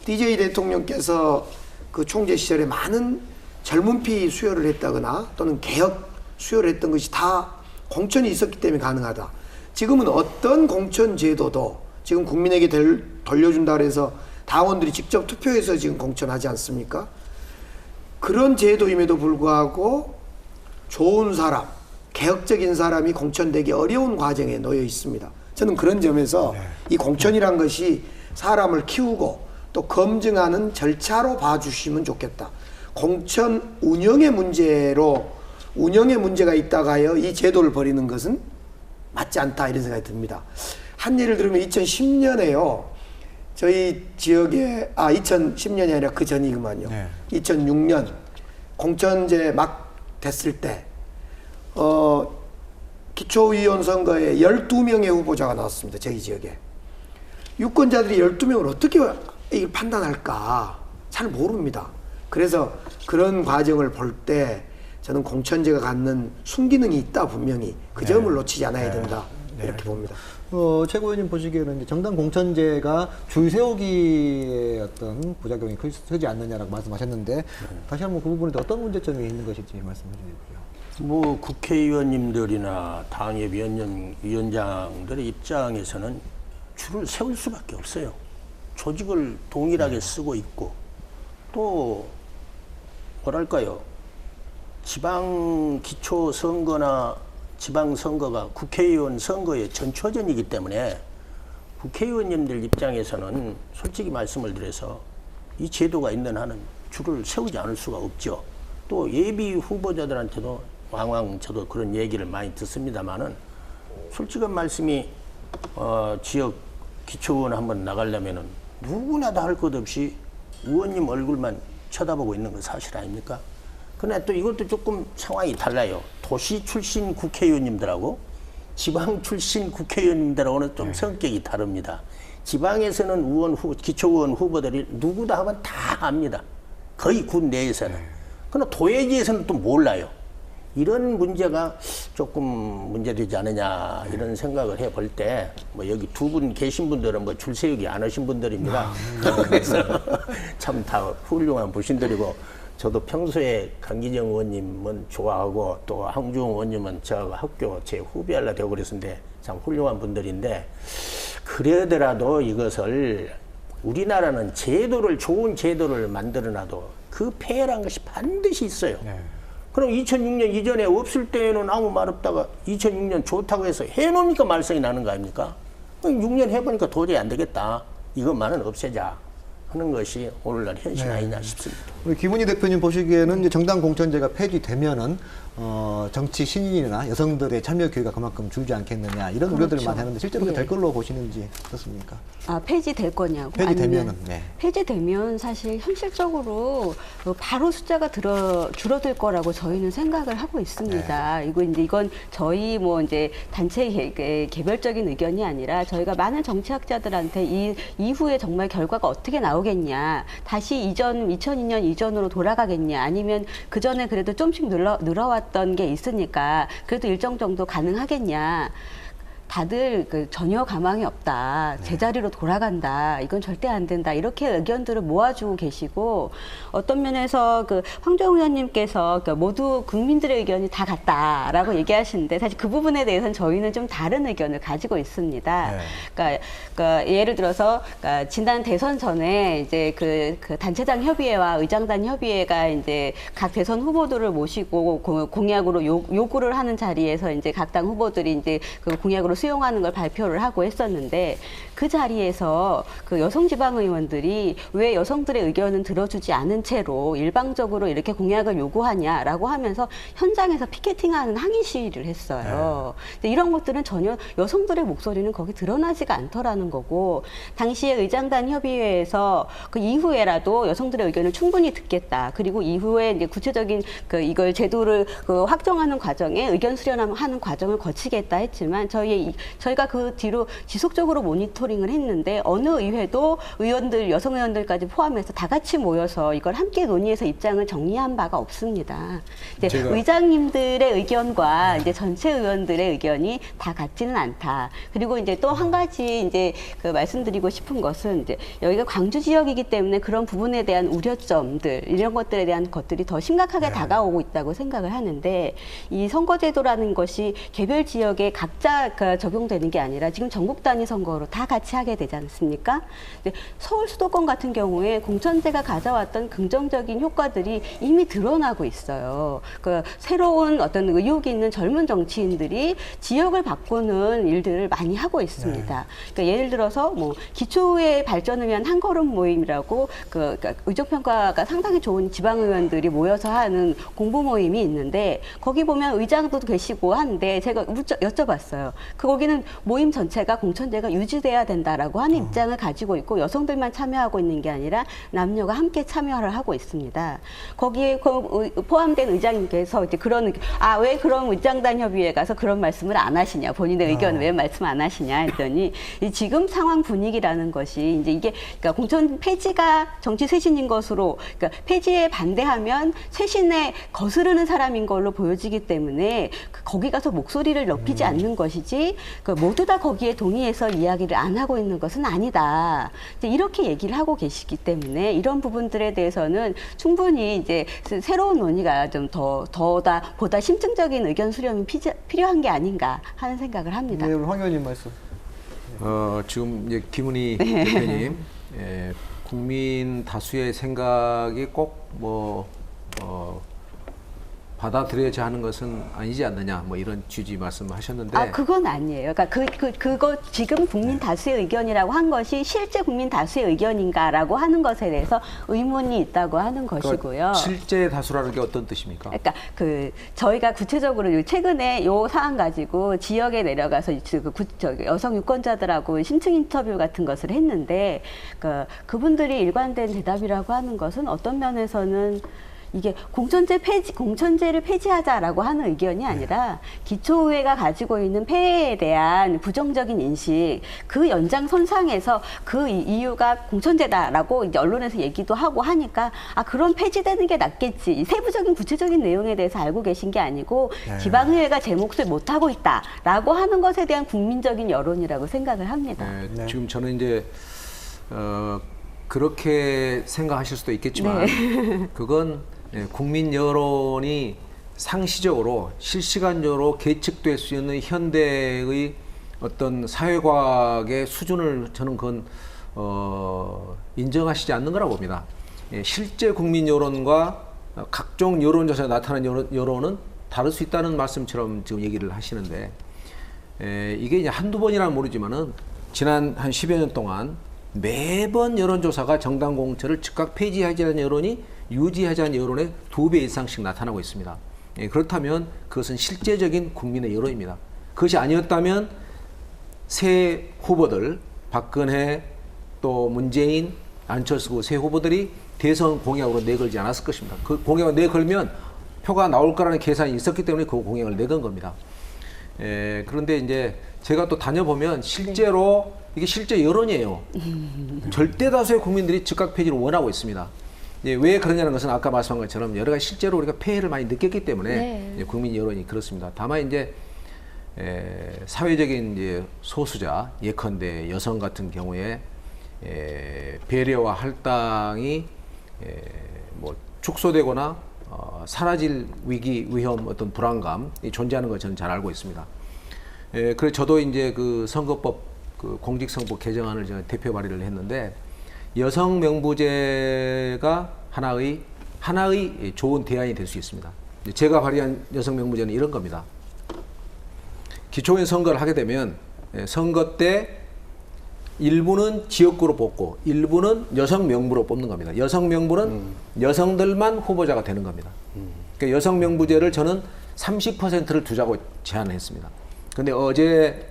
DJ 대통령께서 그 총재 시절에 많은 젊은 피 수혈을 했다거나 또는 개혁 수혈을 했던 것이 다 공천이 있었기 때문에 가능하다. 지금은 어떤 공천 제도도 지금 국민에게 돌려준다 그래서 당원들이 직접 투표해서 지금 공천하지 않습니까? 그런 제도임에도 불구하고 좋은 사람, 개혁적인 사람이 공천되기 어려운 과정에 놓여 있습니다. 저는 그런 점에서 이 공천이란 것이 사람을 키우고 또 검증하는 절차로 봐주시면 좋겠다. 공천 운영의 문제가 있다가요 이 제도를 버리는 것은 맞지 않다 이런 생각이 듭니다. 한 예를 들면 2010년에요. 저희 지역에 2010년이 아니라 그 전이구만요. 2006년 공천제 막 됐을 때 기초의원 선거에 12명의 후보자가 나왔습니다. 저희 지역에. 유권자들이 12명을 어떻게 이걸 판단할까 잘 모릅니다. 그래서 그런 과정을 볼 때 저는 공천제가 갖는 순기능이 있다 분명히 그 점을 놓치지 않아야 된다 이렇게 봅니다. 최고위원님 보시기에는 이제 정당 공천제가 줄 세우기의 어떤 부작용이 크지 않느냐라고 말씀하셨는데 다시 한번 그 부분에 어떤 문제점이 있는 것인지 말씀해 주십시오. 뭐 국회의원님들이나 당협위원장들의 입장에서는 줄을 세울 수밖에 없어요. 조직을 동일하게 쓰고 있고 또 뭐랄까요. 지방 기초 선거나 지방 선거가 국회의원 선거의 전초전이기 때문에 국회의원님들 입장에서는 솔직히 말씀을 드려서 이 제도가 있는 한은 줄을 세우지 않을 수가 없죠. 또 예비 후보자들한테도 왕왕 저도 그런 얘기를 많이 듣습니다만은 솔직한 말씀이 지역 기초의원 한번 나가려면은 누구나 다 할 것 없이 의원님 얼굴만 쳐다보고 있는 건 사실 아닙니까? 그러나 또 이것도 조금 상황이 달라요. 도시 출신 국회의원님들하고 지방 출신 국회의원님들하고는 좀 성격이 다릅니다. 지방에서는 기초의원 후보들이 누구다 하면 다 압니다. 거의 군 내에서는. 그러나 도회지에서는 또 몰라요. 이런 문제가 조금 문제되지 않느냐 이런 생각을 해볼 때 뭐 여기 두 분 계신 분들은 뭐 줄 세우기 안 하신 분들입니다. 그래서 참 다 훌륭한 분들이고 저도 평소에 강기정 의원님은 좋아하고 또 황주홍 의원님은 저 학교 제 후배하려 되고 그랬는데 참 훌륭한 분들인데 그러더라도 이것을 우리나라는 좋은 제도를 만들어놔도 그 폐해란 것이 반드시 있어요. 그럼 2006년 이전에 없을 때는 아무 말 없다가 2006년 좋다고 해서 해놓으니까 말썽이 나는 거 아닙니까? 6년 해보니까 도저히 안 되겠다. 이것만은 없애자 하는 것이 오늘날 현실 아니냐 싶습니다. 우리 김은희 대표님 보시기에는 이제 정당 공천제가 폐지되면은 정치 신인이나 여성들의 참여 기회가 그만큼 줄지 않겠느냐 이런 우려들을 많이 하는데 실제로 그렇게 될 걸로 보시는지 어떻습니까? 폐지될 거냐고? 폐지되면은 폐지되면 사실 현실적으로 바로 숫자가 줄어들 거라고 저희는 생각을 하고 있습니다. 이건 저희 뭐 이제 단체 개별적인 의견이 아니라 저희가 많은 정치학자들한테 이 이후에 정말 결과가 어떻게 나오겠냐, 다시 2002년 이전으로 돌아가겠냐, 아니면 그 전에 그래도 좀씩 늘어왔던 게 있으니까 그래도 일정 정도 가능하겠냐. 다들 전혀 가망이 없다. 제자리로 돌아간다. 이건 절대 안 된다. 이렇게 의견들을 모아주고 계시고 어떤 면에서 황정우 의원님께서 모두 국민들의 의견이 다 같다라고 얘기하시는데 사실 그 부분에 대해서는 저희는 좀 다른 의견을 가지고 있습니다. 그러니까 예를 들어서 지난 대선 전에 이제 그 단체장 협의회와 의장단 협의회가 이제 각 대선 후보들을 모시고 공약으로 요구를 하는 자리에서 이제 각 당 후보들이 이제 그 공약으로 수용하는 걸 발표를 하고 했었는데 그 자리에서 그 여성 지방의원들이 왜 여성들의 의견은 들어주지 않은 채로 일방적으로 이렇게 공약을 요구하냐라고 하면서 현장에서 피켓팅하는 항의 시위를 했어요. 근데 이런 것들은 전혀 여성들의 목소리는 거기 드러나지가 않더라는 거고 당시에 의장단 협의회에서 그 이후에라도 여성들의 의견을 충분히 듣겠다. 그리고 이후에 이제 구체적인 이걸 제도를 확정하는 과정에 의견 수렴하는 과정을 거치겠다 했지만 저희가 그 뒤로 지속적으로 모니터링을 했는데 어느 의회도 여성 의원들까지 포함해서 다 같이 모여서 이걸 함께 논의해서 입장을 정리한 바가 없습니다. 이제 의장님들의 의견과 이제 전체 의원들의 의견이 다 같지는 않다. 그리고 이제 또 한 가지 이제 말씀드리고 싶은 것은 이제 여기가 광주 지역이기 때문에 그런 부분에 대한 우려점들 이런 것들에 대한 것들이 더 심각하게 다가오고 있다고 생각을 하는데 이 선거제도라는 것이 개별 지역에 각자 적용되는 게 아니라 지금 전국 단위 선거로 다 같이 하게 되지 않습니까? 근데 서울 수도권 같은 경우에 공천제가 가져왔던 긍정적인 효과들이 이미 드러나고 있어요. 그 새로운 어떤 의욕이 있는 젊은 정치인들이 지역을 바꾸는 일들을 많이 하고 있습니다. 그러니까 예를 들어서 뭐 기초의 발전을 위한 한 걸음 모임이라고 그러니까 의정평가가 상당히 좋은 지방의원들이 모여서 하는 공부 모임이 있는데 거기 보면 의장도 계시고 한데 제가 여쭤봤어요. 거기는 모임 전체가 공천제가 유지돼야 된다라고 하는 입장을 가지고 있고 여성들만 참여하고 있는 게 아니라 남녀가 함께 참여를 하고 있습니다. 거기에 포함된 의장님께서 이제 왜 그런 의장단 협의회에 가서 그런 말씀을 안 하시냐, 본인의 의견을 왜 말씀 안 하시냐 했더니 지금 상황 분위기라는 것이 이제 이게 그러니까 공천 폐지가 정치 쇄신인 것으로 그러니까 폐지에 반대하면 쇄신에 거스르는 사람인 걸로 보여지기 때문에 거기 가서 목소리를 높이지 않는 것이지 모두 다 거기에 동의해서 이야기를 안 하고 있는 것은 아니다. 이제 이렇게 얘기를 하고 계시기 때문에 이런 부분들에 대해서는 충분히 이제 새로운 논의가 좀 보다 심층적인 의견 수렴이 필요한 게 아닌가 하는 생각을 합니다. 네, 황 의원님 말씀. 지금 이제 김은희 대표님, 국민 다수의 생각이 꼭 받아들여야 하는 것은 아니지 않느냐, 뭐 이런 취지 말씀하셨는데. 그건 아니에요. 그러니까 그거 지금 국민 다수의 의견이라고 한 것이 실제 국민 다수의 의견인가라고 하는 것에 대해서 의문이 있다고 하는 것이고요. 실제 다수라는 게 어떤 뜻입니까? 그러니까 저희가 구체적으로 최근에 요 사안 가지고 지역에 내려가서 여성 유권자들하고 심층 인터뷰 같은 것을 했는데 그분들이 일관된 대답이라고 하는 것은 어떤 면에서는 이게 공천제를 폐지하자라고 하는 의견이 아니라 기초의회가 가지고 있는 폐해에 대한 부정적인 인식, 그 연장선상에서 그 이유가 공천제다라고 이제 언론에서 얘기도 하고 하니까 그럼 폐지되는 게 낫겠지. 이 세부적인 구체적인 내용에 대해서 알고 계신 게 아니고 지방의회가 제 몫을 못하고 있다라고 하는 것에 대한 국민적인 여론이라고 생각을 합니다. 지금 저는 이제 그렇게 생각하실 수도 있겠지만 그건 국민 여론이 상시적으로 실시간적으로 계측될 수 있는 현대의 어떤 사회과학의 수준을 저는 그건 인정하시지 않는 거라고 봅니다. 실제 국민 여론과 각종 여론조사에 나타나는 여론은 다를 수 있다는 말씀처럼 지금 얘기를 하시는데 이게 이제 한두 번이라는 모르지만은 지난 한 10여 년 동안 매번 여론조사가 정당 공천을 즉각 폐지하자는 여론이 유지하자는 여론의 2배 이상씩 나타나고 있습니다. 그렇다면 그것은 실제적인 국민의 여론입니다. 그것이 아니었다면 새 후보들, 박근혜, 또 문재인, 안철수 새 후보들이 대선 공약으로 내걸지 않았을 것입니다. 그 공약을 내걸면 표가 나올 거라는 계산이 있었기 때문에 그 공약을 내건 겁니다. 그런데 이제 제가 또 다녀보면 실제로 이게 실제 여론이에요. 절대 다수의 국민들이 즉각 폐지를 원하고 있습니다. 왜 그러냐는 것은 아까 말씀한 것처럼 여러 가지 실제로 우리가 폐해를 많이 느꼈기 때문에 국민 여론이 그렇습니다. 다만 이제 사회적인 이제 소수자, 예컨대 여성 같은 경우에 배려와 할당이 뭐 축소되거나 사라질 위험, 어떤 불안감이 존재하는 걸 저는 잘 알고 있습니다. 그래서 저도 이제 그 선거법 공직선거법 개정안을 제가 대표 발의를 했는데 여성 명부제가 하나의 좋은 대안이 될 수 있습니다. 제가 발의한 여성 명부제는 이런 겁니다. 기초의원 선거를 하게 되면 선거 때 일부는 지역구로 뽑고 일부는 여성 명부로 뽑는 겁니다. 여성 명부는 여성들만 후보자가 되는 겁니다. 그러니까 여성 명부제를 저는 30%를 두자고 제안을 했습니다. 그런데 어제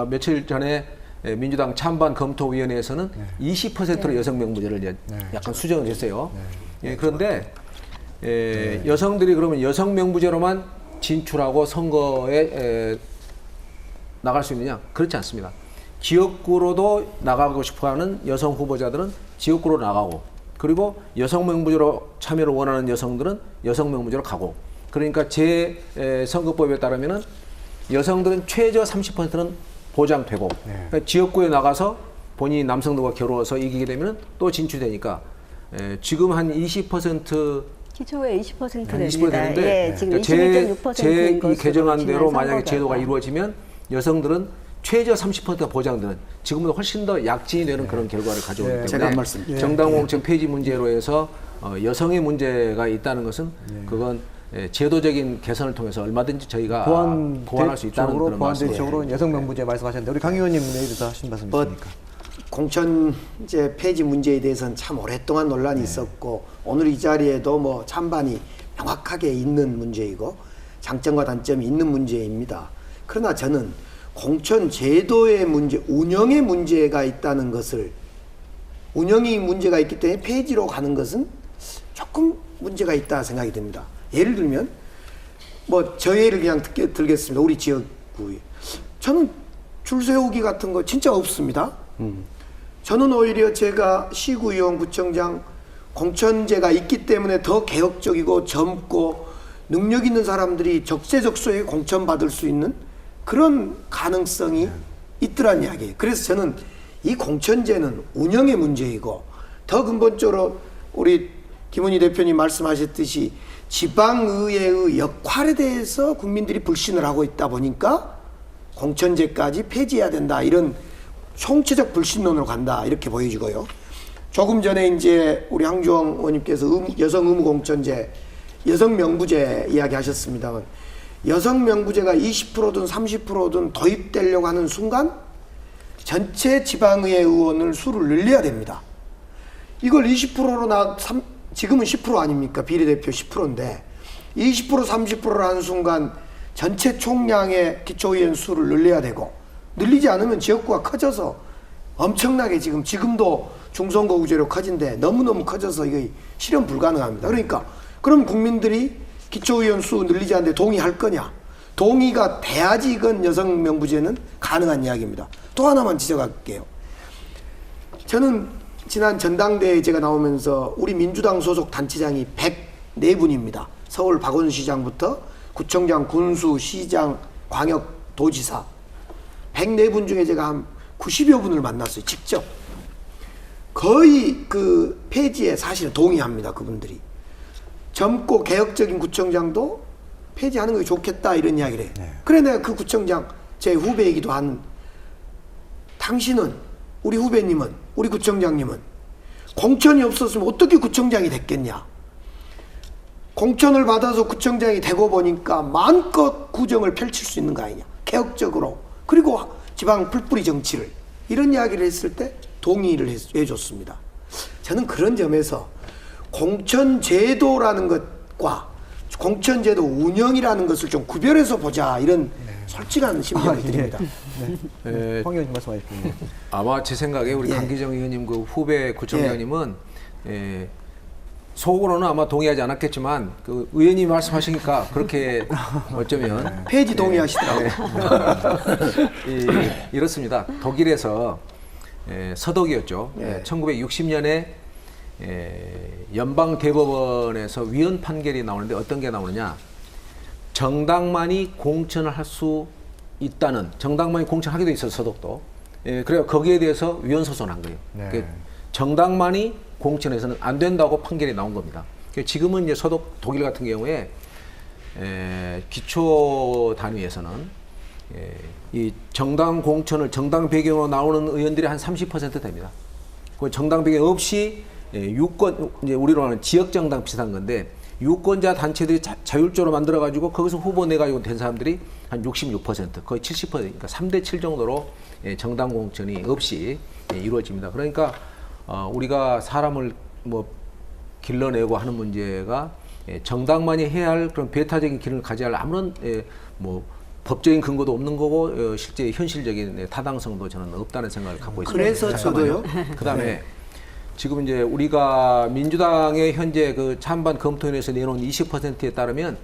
며칠 전에 민주당 찬반 검토위원회에서는 20%로 여성 명부제를 이제 약간 수정을 했어요. 그런데 여성들이 그러면 여성 명부제로만 진출하고 선거에 나갈 수 있느냐? 그렇지 않습니다. 지역구로도 나가고 싶어하는 여성 후보자들은 지역구로 나가고, 그리고 여성 명부제로 참여를 원하는 여성들은 여성 명부제로 가고, 그러니까 제 선거법에 따르면은 여성들은 최저 30%는 보장되고, 그러니까 지역구에 나가서 본인이 남성들과 겨루어서 이기게 되면 또 진출되니까 지금 한 20% 기초에 20%입니다. 20%인데 지금 21.6%인 제 것으로 개정안대로 지난 만약에 선거가. 제도가 이루어지면 여성들은 최저 30%가 보장되는 지금보다 훨씬 더 약진이 되는 그런 결과를 가져오기 때문에 제가 한 말씀. 정당 공천 폐지 문제로 해서 여성의 문제가 있다는 것은 그건 제도적인 개선을 통해서 얼마든지 저희가 보완할 수 있다는 그런 말씀이에요. 보완대책으로 여성 명부제 말씀하셨는데 우리 강 의원님 내일부터 하신 말씀 있습니까? 공천제 폐지 문제에 대해서는 참 오랫동안 논란이 있었고 오늘 이 자리에도 뭐 찬반이 명확하게 있는 문제이고 장점과 단점이 있는 문제입니다. 그러나 저는 공천 제도의 문제, 운영의 문제가 있다는 것을 운영이 문제가 있기 때문에 폐지로 가는 것은 조금 문제가 있다 생각이 듭니다. 예를 들면 뭐 저 예를 그냥 들겠습니다. 우리 지역구에 저는 줄 세우기 같은 거 진짜 없습니다. 저는 오히려 제가 시구의원, 구청장 공천제가 있기 때문에 더 개혁적이고 젊고 능력 있는 사람들이 적재적소에 공천받을 수 있는 그런 가능성이 있더란 이야기예요. 그래서 저는 이 공천제는 운영의 문제이고 더 근본적으로 우리 김은희 대표님 말씀하셨듯이 지방의회의 역할에 대해서 국민들이 불신을 하고 있다 보니까 공천제까지 폐지해야 된다 이런 총체적 불신론으로 간다 이렇게 보여지고요. 조금 전에 이제 우리 황주영 의원님께서 여성 의무 공천제, 여성 명부제 이야기하셨습니다만 여성 명부제가 20%든 30%든 도입되려고 하는 순간 전체 지방의회 의원을 수를 늘려야 됩니다. 이걸 20%로 지금은 10% 아닙니까? 비례대표 10%인데 20% 30%를 하는 순간 전체 총량의 기초의원 수를 늘려야 되고 늘리지 않으면 지역구가 커져서 엄청나게 지금도 중선거구제로 커진데 너무너무 커져서 이게 실현 불가능합니다. 그러니까 그럼 국민들이 기초의원 수 늘리지 않는데 동의할 거냐? 동의가 돼야지 이건 여성 명부제는 가능한 이야기입니다. 또 하나만 지적할게요. 저는 지난 전당대회에 제가 나오면서 우리 민주당 소속 단체장이 104분입니다. 서울 박원순시장부터 구청장, 군수, 시장, 광역도지사 104분 중에 제가 한 90여 분을 만났어요. 직접. 거의 그 폐지에 사실은 동의합니다. 그분들이. 젊고 개혁적인 구청장도 폐지하는 게 좋겠다 이런 이야기를 해요. 그래 내가 그 구청장 제 후배이기도 한 당신은 우리 후배님은 우리 구청장님은 공천이 없었으면 어떻게 구청장이 됐겠냐. 공천을 받아서 구청장이 되고 보니까 마음껏 구정을 펼칠 수 있는 거 아니냐. 개혁적으로. 그리고 지방 풀뿌리 정치를 이런 이야기를 했을 때 동의를 해줬습니다. 저는 그런 점에서 공천제도라는 것과 공천제도 운영이라는 것을 좀 구별해서 보자 이런 솔직한 심정이 듭니다. 황 의원님 말씀하셨군요. 아마 제 생각에 우리 강기정 의원님 그 후배 구청장님은 속으로는 아마 동의하지 않았겠지만 그 의원님이 말씀하시니까 그렇게 어쩌면 폐지 동의하시더라고요. 이렇습니다. 독일에서 서독이었죠. 1960년에 연방 대법원에서 위헌 판결이 나오는데 어떤 게 나오느냐? 정당만이 공천을 할 수 있다는 정당만이 공천하게 돼 있어서 서독도. 그래서 거기에 대해서 위헌 소송을 한 거예요. 그러니까 정당만이 공천해서는 안 된다고 판결이 나온 겁니다. 지금은 이제 서독 독일 같은 경우에 기초 단위에서는 이 정당 공천을 정당 배경으로 나오는 의원들이 한 30% 됩니다. 그 정당 배경 없이 유권 이제 우리로 하는 지역 정당 비슷한 건데 유권자 단체들이 자율적으로 만들어 가지고 거기서 후보 내 가지고 된 사람들이 한 66% 거의 70% 그러니까 3대 7 정도로 정당 공천이 없이 이루어집니다. 그러니까 우리가 사람을 뭐 길러내고 하는 문제가 정당만이 해야 할 그런 배타적인 기능을 가져야 할 아무런 뭐 법적인 근거도 없는 거고 실제 현실적인 타당성도 저는 없다는 생각을 갖고 있습니다. 그래서 저도요. 그다음에 지금 이제 우리가 민주당의 현재 그 찬반 검토위원회에서 내놓은 20%에 따르면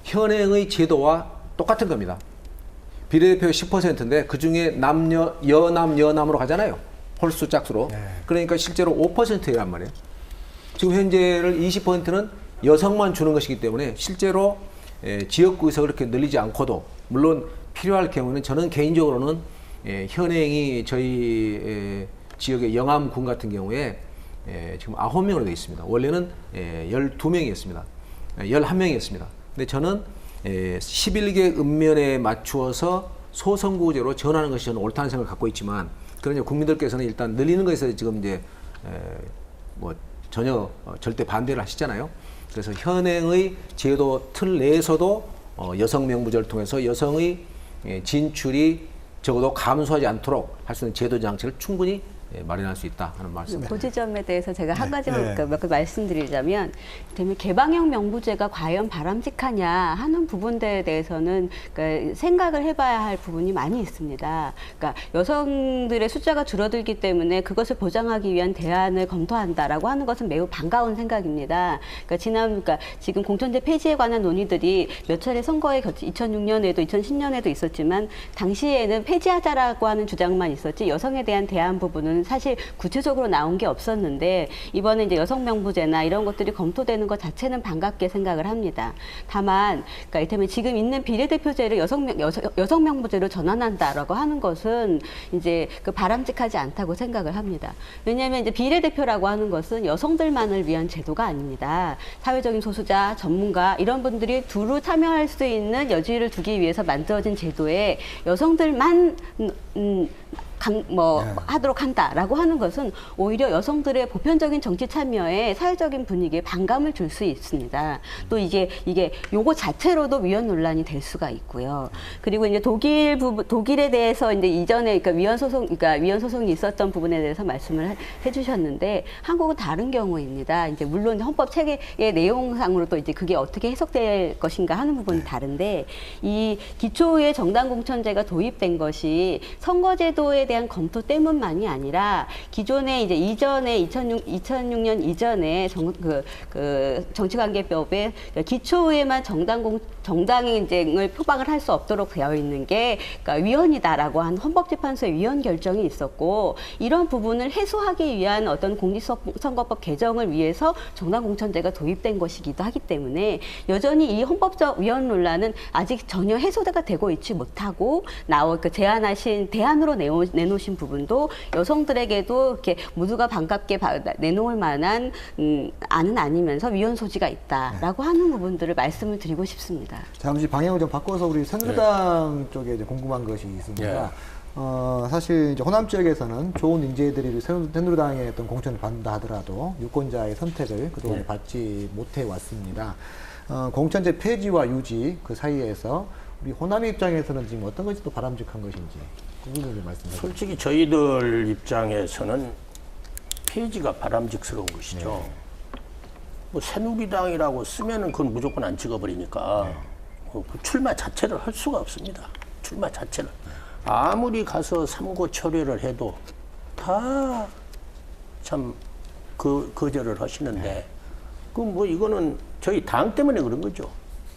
현행의 제도와 똑같은 겁니다. 비례대표 10%인데 그 중에 여남으로 가잖아요. 홀수 짝수로. 그러니까 실제로 5%란 말이에요. 지금 현재를 20%는 여성만 주는 것이기 때문에 실제로 지역구 의석을 그렇게 늘리지 않고도 물론 필요할 경우는 저는 개인적으로는 현행이 저희 지역의 영암군 같은 경우에 지금 9명으로 되어 있습니다. 원래는 12명이었습니다. 11명이었습니다. 근데 저는 11개 읍면에 맞추어서 소선거제로 전환하는 것이 저는 옳다는 생각을 갖고 있지만, 그러나 국민들께서는 일단 늘리는 것에 지금 이제 뭐 전혀 절대 반대를 하시잖아요. 그래서 현행의 제도 틀 내에서도 여성 명부제를 통해서 여성의 진출이 적어도 감소하지 않도록 할 수 있는 제도 장치를 충분히 마련할 수 있다 하는 말씀입니다. 그 지점에 대해서 제가 한 가지만 몇 개 말씀드리자면, 개방형 명부제가 과연 바람직하냐 하는 부분에 대해서는 그러니까 생각을 해봐야 할 부분이 많이 있습니다. 그러니까 여성들의 숫자가 줄어들기 때문에 그것을 보장하기 위한 대안을 검토한다라고 하는 것은 매우 반가운 생각입니다. 그러니까 지금 공천제 폐지에 관한 논의들이 몇 차례 선거에 2006년에도 2010년에도 있었지만 당시에는 폐지하자라고 하는 주장만 있었지 여성에 대한 대안 부분은 사실 구체적으로 나온 게 없었는데, 이번에 이제 여성 명부제나 이런 것들이 검토되는 것 자체는 반갑게 생각을 합니다. 다만, 그러니까 이를테면 지금 있는 비례대표제를 여성 명부제로 전환한다라고 하는 것은 이제 바람직하지 않다고 생각을 합니다. 왜냐하면 이제 비례대표라고 하는 것은 여성들만을 위한 제도가 아닙니다. 사회적인 소수자, 전문가 이런 분들이 두루 참여할 수 있는 여지를 두기 위해서 만들어진 제도에 여성들만 하도록 한다라고 하는 것은 오히려 여성들의 보편적인 정치 참여에 사회적인 분위기에 반감을 줄 수 있습니다. 또 이게 요거 자체로도 위헌 논란이 될 수가 있고요. 그리고 이제 독일에 대해서 이제 이전에 위헌 소송이 있었던 부분에 대해서 말씀을 해주셨는데, 한국은 다른 경우입니다. 이제 물론 헌법 체계의 내용상으로 또 이제 그게 어떻게 해석될 것인가 하는 부분이 다른데, 이 기초의 정당 공천제가 도입된 것이 선거제도에 대한 검토 때문만이 아니라 기존에 이제 이전에 2006년 이전에 정치관계법에 기초의회만 정당행을 표방을 할 수 없도록 되어 있는 게 그러니까 위헌이다라고 한 헌법재판소의 위헌 결정이 있었고, 이런 부분을 해소하기 위한 어떤 공직선거법 개정을 위해서 정당공천제가 도입된 것이기도 하기 때문에 여전히 이 헌법적 위헌 논란은 아직 전혀 해소가 되고 있지 못하고 대안으로 내놓으신 부분도 여성들에게도 이렇게 모두가 반갑게 내놓을 만한 안은 아니면서 위헌 소지가 있다라고 하는 부분들을 말씀을 드리고 싶습니다. 잠시 방향을 좀 바꿔서 우리 새누리당 쪽에 이제 궁금한 것이 있습니다. 사실 이제 호남 지역에서는 좋은 인재들이 새누리당의 어떤 공천을 받는다 하더라도 유권자의 선택을 그동안 받지 못해 왔습니다. 공천제 폐지와 유지 그 사이에서 우리 호남의 입장에서는 지금 어떤 것이 또 바람직한 것인지 궁금하게 말씀해주세요. 솔직히 저희들 입장에서는 폐지가 바람직스러운 것이죠. 뭐 새누리당이라고 쓰면은 그건 무조건 안 찍어버리니까 그 출마 자체를 할 수가 없습니다. 출마 자체를. 아무리 가서 삼고 철회를 해도 다 참 거절을 하시는데, 이거는 저희 당 때문에 그런 거죠.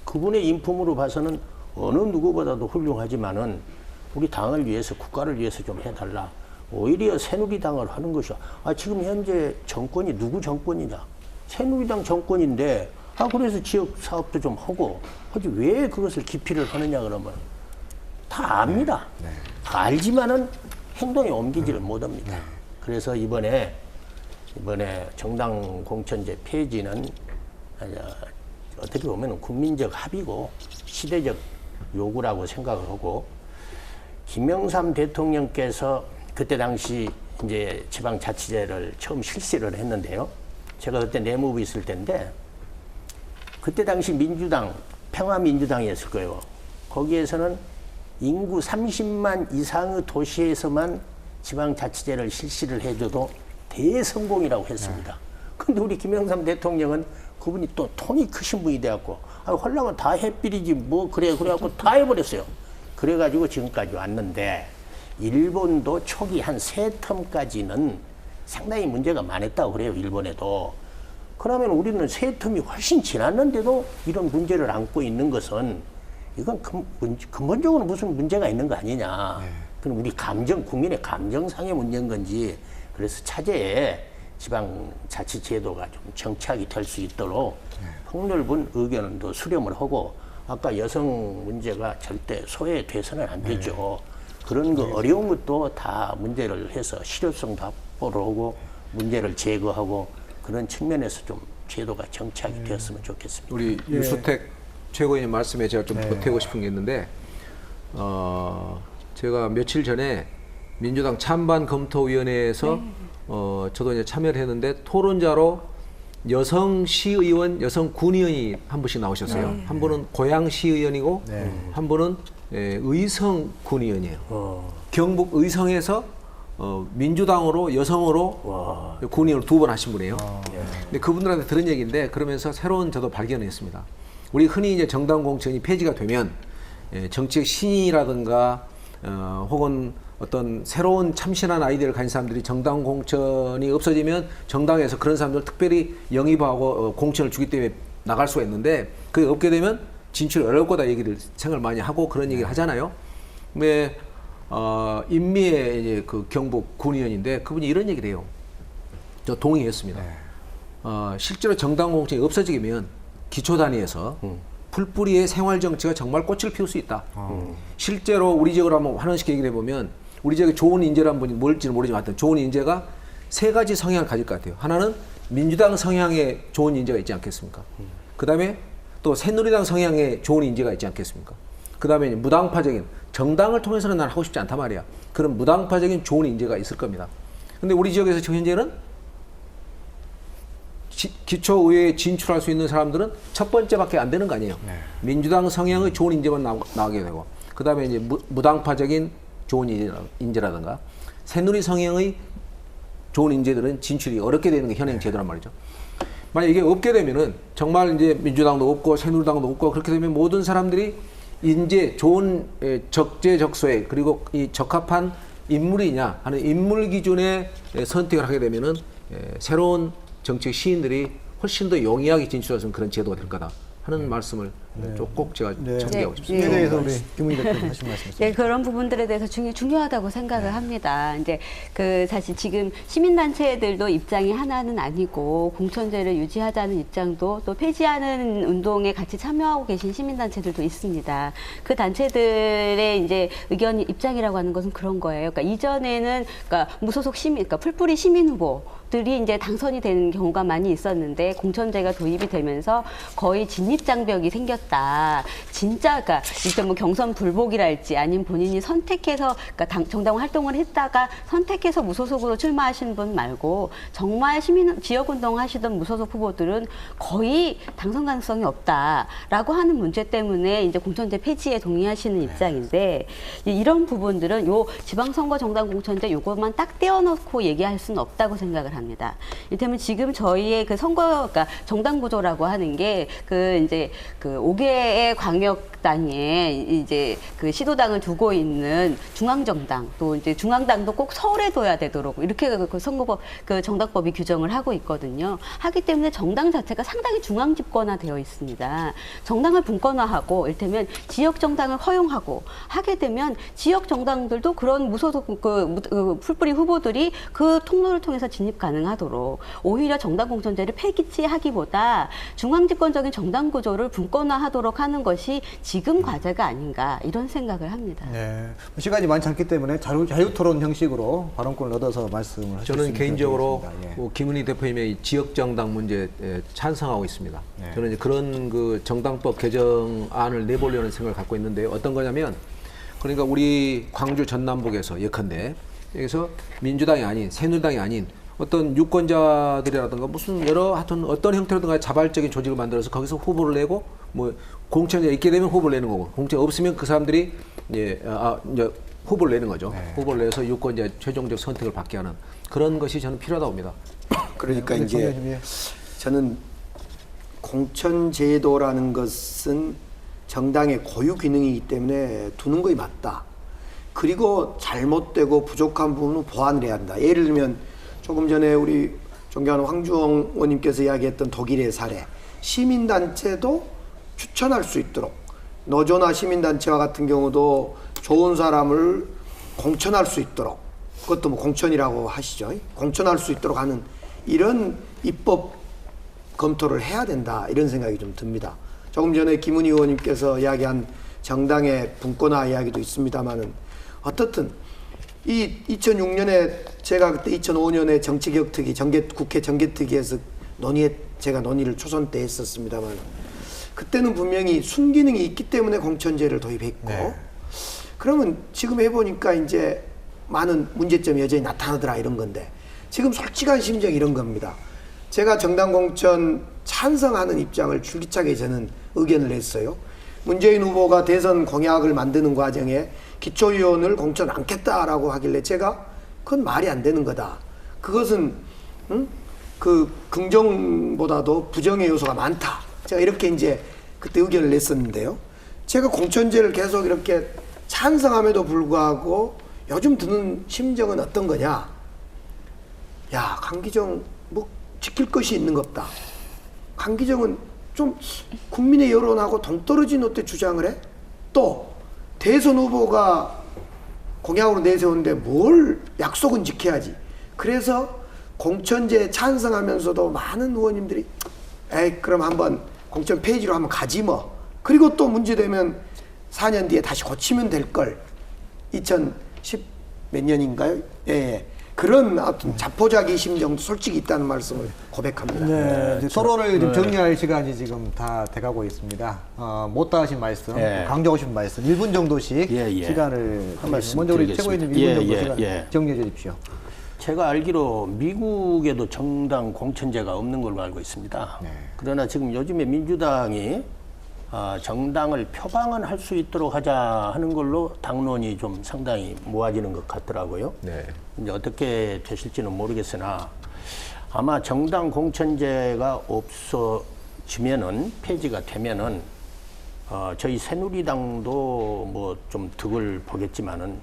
그분의 인품으로 봐서는 어느 누구보다도 훌륭하지만은 우리 당을 위해서, 국가를 위해서 좀 해달라. 오히려 새누리당을 하는 것이야. 지금 현재 정권이 누구 정권이냐? 새누리당 정권인데, 그래서 지역 사업도 좀 하고, 하지 왜 그것을 기피를 하느냐 그러면 다 압니다. 알지만은 행동에 옮기지를 못합니다. 그래서 이번에 정당 공천제 폐지는 어떻게 보면 국민적 합의고 시대적 요구라고 생각을 하고, 김영삼 대통령께서 그때 당시 이제 지방자치제를 처음 실시를 했는데요. 제가 그때 내무부 있을 때인데, 그때 당시 민주당, 평화민주당이었을 거예요. 거기에서는 인구 30만 이상의 도시에서만 지방자치제를 실시를 해줘도 대성공이라고 했습니다. 근데 우리 김영삼 대통령은 그분이 또 통이 크신 분이 돼갖고, 하려면 다 해필이지 그래갖고 다 해버렸어요. 그래가지고 지금까지 왔는데, 일본도 초기 한 3텀까지는 상당히 문제가 많았다고 그래요, 일본에도. 그러면 우리는 3텀이 훨씬 지났는데도 이런 문제를 안고 있는 것은, 이건 근본적으로 무슨 문제가 있는 거 아니냐. 그럼 우리 국민의 감정상의 문제인 건지, 그래서 차제에 지방자치제도가 좀 정착이 될 수 있도록 폭넓은 의견을 더 수렴을 하고, 아까 여성 문제가 절대 소외돼서는 안 되죠. 그런 거 어려운 것도 다 문제를 해서 실효성도 확보를 하고 문제를 제거하고, 그런 측면에서 좀 제도가 정착이 되었으면 좋겠습니다. 우리 유수택 최고위원 말씀에 제가 좀 보태고 싶은 게 있는데, 제가 며칠 전에 민주당 찬반 검토위원회에서 저도 이제 참여를 했는데 토론자로 여성 시의원, 여성 군의원이 한 분씩 나오셨어요. 한 분은 고양 시의원이고 한 분은 의성 군의원이에요. 경북 의성에서 민주당으로 여성으로 군의원을 2번 하신 분이에요. 근데 그분들한테 들은 얘기인데 그러면서 새로운 저도 발견을 했습니다. 우리 흔히 이제 정당 공천이 폐지가 되면 정치적 신인이라든가 혹은 어떤 새로운 참신한 아이디어를 가진 사람들이 정당 공천이 없어지면 정당에서 그런 사람들 특별히 영입하고 공천을 주기 때문에 나갈 수가 있는데 그게 없게 되면 진출이 어려울 거다 얘기를 생각을 많이 하고 그런 얘기를 하잖아요. 근데 인미의 이제 그 경북 군의원인데 그분이 이런 얘기를 해요. 저 동의했습니다. 실제로 정당 공천이 없어지면 기초 단위에서 풀뿌리의 생활 정치가 정말 꽃을 피울 수 있다. 실제로 우리 지역으로 한번 하나씩 얘기를 해보면 우리 지역에 좋은 인재란 분이 뭘지는 모르지만 하여튼 좋은 인재가 3가지 성향을 가질 것 같아요. 하나는 민주당 성향의 좋은 인재가 있지 않겠습니까? 그 다음에 또 새누리당 성향의 좋은 인재가 있지 않겠습니까? 그 다음에 무당파적인 정당을 통해서는 난 하고 싶지 않단 말이야. 그런 무당파적인 좋은 인재가 있을 겁니다. 근데 우리 지역에서 지금 현재는 기초의회에 진출할 수 있는 사람들은 첫 번째밖에 안 되는 거 아니에요. 민주당 성향의 좋은 인재만 나오게 되고 그 다음에 이제 무당파적인 좋은 인재라든가 새누리 성향의 좋은 인재들은 진출이 어렵게 되는 게 현행 제도란 말이죠. 만약 이게 없게 되면은 정말 이제 민주당도 없고 새누리당도 없고 그렇게 되면 모든 사람들이 인재 좋은 적재적소에 그리고 이 적합한 인물이냐 하는 인물 기준의 선택을 하게 되면은 새로운 정책 시인들이 훨씬 더 용이하게 진출해서 그런 제도가 될 거다 하는 말씀을 꼭 제가 전개하고 싶습니다. 이에 대해서 우리 김은희 대표님 하신 말씀 있습니다. 네, 그런 부분들에 대해서 중요하다고 생각을 합니다. 이제 그 사실 지금 시민단체들도 입장이 하나는 아니고 공천제를 유지하자는 입장도 또 폐지하는 운동에 같이 참여하고 계신 시민단체들도 있습니다. 그 단체들의 이제 의견 입장이라고 하는 것은 그런 거예요. 그러니까 이전에는 그러니까 무소속 시민, 그러니까 풀뿌리 시민 후보 들이 이제 당선이 되는 경우가 많이 있었는데 공천제가 도입이 되면서 거의 진입장벽이 생겼다. 진짜 그러니까 일단 뭐 경선 불복이랄지 아니면 본인이 선택해서 그러니까 정당 활동을 했다가 선택해서 무소속으로 출마하신 분 말고 정말 지역운동 하시던 무소속 후보들은 거의 당선 가능성이 없다라고 하는 문제 때문에 이제 공천제 폐지에 동의하시는 입장인데 이런 부분들은 요 지방선거 정당 공천제 요것만 딱 떼어놓고 얘기할 수는 없다고 생각을 합니다. 이를테면 지금 저희의 그 선거, 그러니까 정당 구조라고 하는 게 그 이제 그 5개의 광역단위에 이제 그 시도당을 두고 있는 중앙정당 또 이제 중앙당도 꼭 서울에 둬야 되도록 이렇게 그 선거법, 그 정당법이 규정을 하고 있거든요. 하기 때문에 정당 자체가 상당히 중앙 집권화되어 있습니다. 정당을 분권화하고 이를테면 지역 정당을 허용하고 하게 되면 지역 정당들도 그런 무소속 그 풀뿌리 후보들이 그 통로를 통해서 진입 가능하도록 오히려 정당 공천제를 폐기하기보다 중앙 집권적인 정당 구조를 분권화하도록 하는 것이 지금 과제가 아닌가 이런 생각을 합니다. 네. 시간이 많지 않기 때문에 자유토론 형식으로 발언권을 얻어서 말씀을 하셨습니다. 저는 개인적으로 김은희 대표님의 지역 정당 문제에 찬성하고 있습니다. 저는 이제 그런 그 정당법 개정안을 내보려는 생각을 갖고 있는데요. 어떤 거냐면 그러니까 우리 광주 전남북에서 예컨대 여기서 민주당이 아닌 새누리당이 아닌 어떤 유권자들이라든가 무슨 여러 하여튼 어떤 형태로든가 자발적인 조직을 만들어서 거기서 후보를 내고 뭐 공천이 있게 되면 후보를 내는 거고 공천이 없으면 그 사람들이 이제 후보를 내는 거죠. 후보를 내서 유권자의 최종적 선택을 받게 하는 그런 것이 저는 필요하다고 봅니다. 그러니까 이제 저는 공천제도라는 것은 정당의 고유 기능이기 때문에 두는 것이 맞다. 그리고 잘못되고 부족한 부분은 보완을 해야 한다. 예를 들면 조금 전에 우리 존경하는 황주영 의원님께서 이야기했던 독일의 사례, 시민단체도 추천할 수 있도록 노조나 시민단체와 같은 경우도 좋은 사람을 공천할 수 있도록 그것도 뭐 공천이라고 하시죠. 공천할 수 있도록 하는 이런 입법 검토를 해야 된다 이런 생각이 좀 듭니다. 조금 전에 김은희 의원님께서 이야기한 정당의 분권화 이야기도 있습니다만은 어떻든 이 2006년에 제가 그때 2005년에 정치개혁특위 국회 정개특위에서 제가 논의를 초선 때 했었습니다만 그때는 분명히 순기능이 있기 때문에 공천제를 도입했고 그러면 지금 해보니까 이제 많은 문제점이 여전히 나타나더라 이런 건데 지금 솔직한 심정이 이런 겁니다. 제가 정당 공천 찬성하는 입장을 줄기차게 저는 의견을 냈어요. 문재인 후보가 대선 공약을 만드는 과정에 기초의원을 공천 않겠다라고 하길래 제가 그건 말이 안 되는 거다. 그것은 그 긍정보다도 부정의 요소가 많다. 제가 이렇게 이제 그때 의견을 냈었는데요. 제가 공천제를 계속 이렇게 찬성함에도 불구하고 요즘 드는 심정은 어떤 거냐? 야, 강기정 뭐 지킬 것이 있는 것 없다. 강기정은 좀 국민의 여론하고 동떨어진 어때 주장을 해? 또 대선 후보가 공약으로 내세우는데 뭘 약속은 지켜야지. 그래서 공천제에 찬성하면서도 많은 의원님들이 에이 그럼 한번 공천 폐지로 한번 가지 뭐. 그리고 또 문제되면 4년 뒤에 다시 고치면 될 걸. 2010 몇 년인가요? 예. 그런 어떤 자포자기 심정도 솔직히 있다는 말씀을 고백합니다. 네, 이제 토론을 좀 정리할 시간이 지금 다 돼가고 있습니다. 못다 하신 말씀, 강조하신 말씀 1분 정도씩 시간을 한 말씀 먼저 우리 드리겠습니다. 최고위원님 1분 정도 시간 정리해 주십시오. 제가 알기로 미국에도 정당 공천제가 없는 걸로 알고 있습니다. 그러나 지금 요즘에 민주당이 정당을 표방은 할 수 있도록 하자 하는 걸로 당론이 좀 상당히 모아지는 것 같더라고요. 네. 이제 어떻게 되실지는 모르겠으나 아마 정당 공천제가 없어지면은 폐지가 되면은 저희 새누리당도 뭐 좀 득을 보겠지만은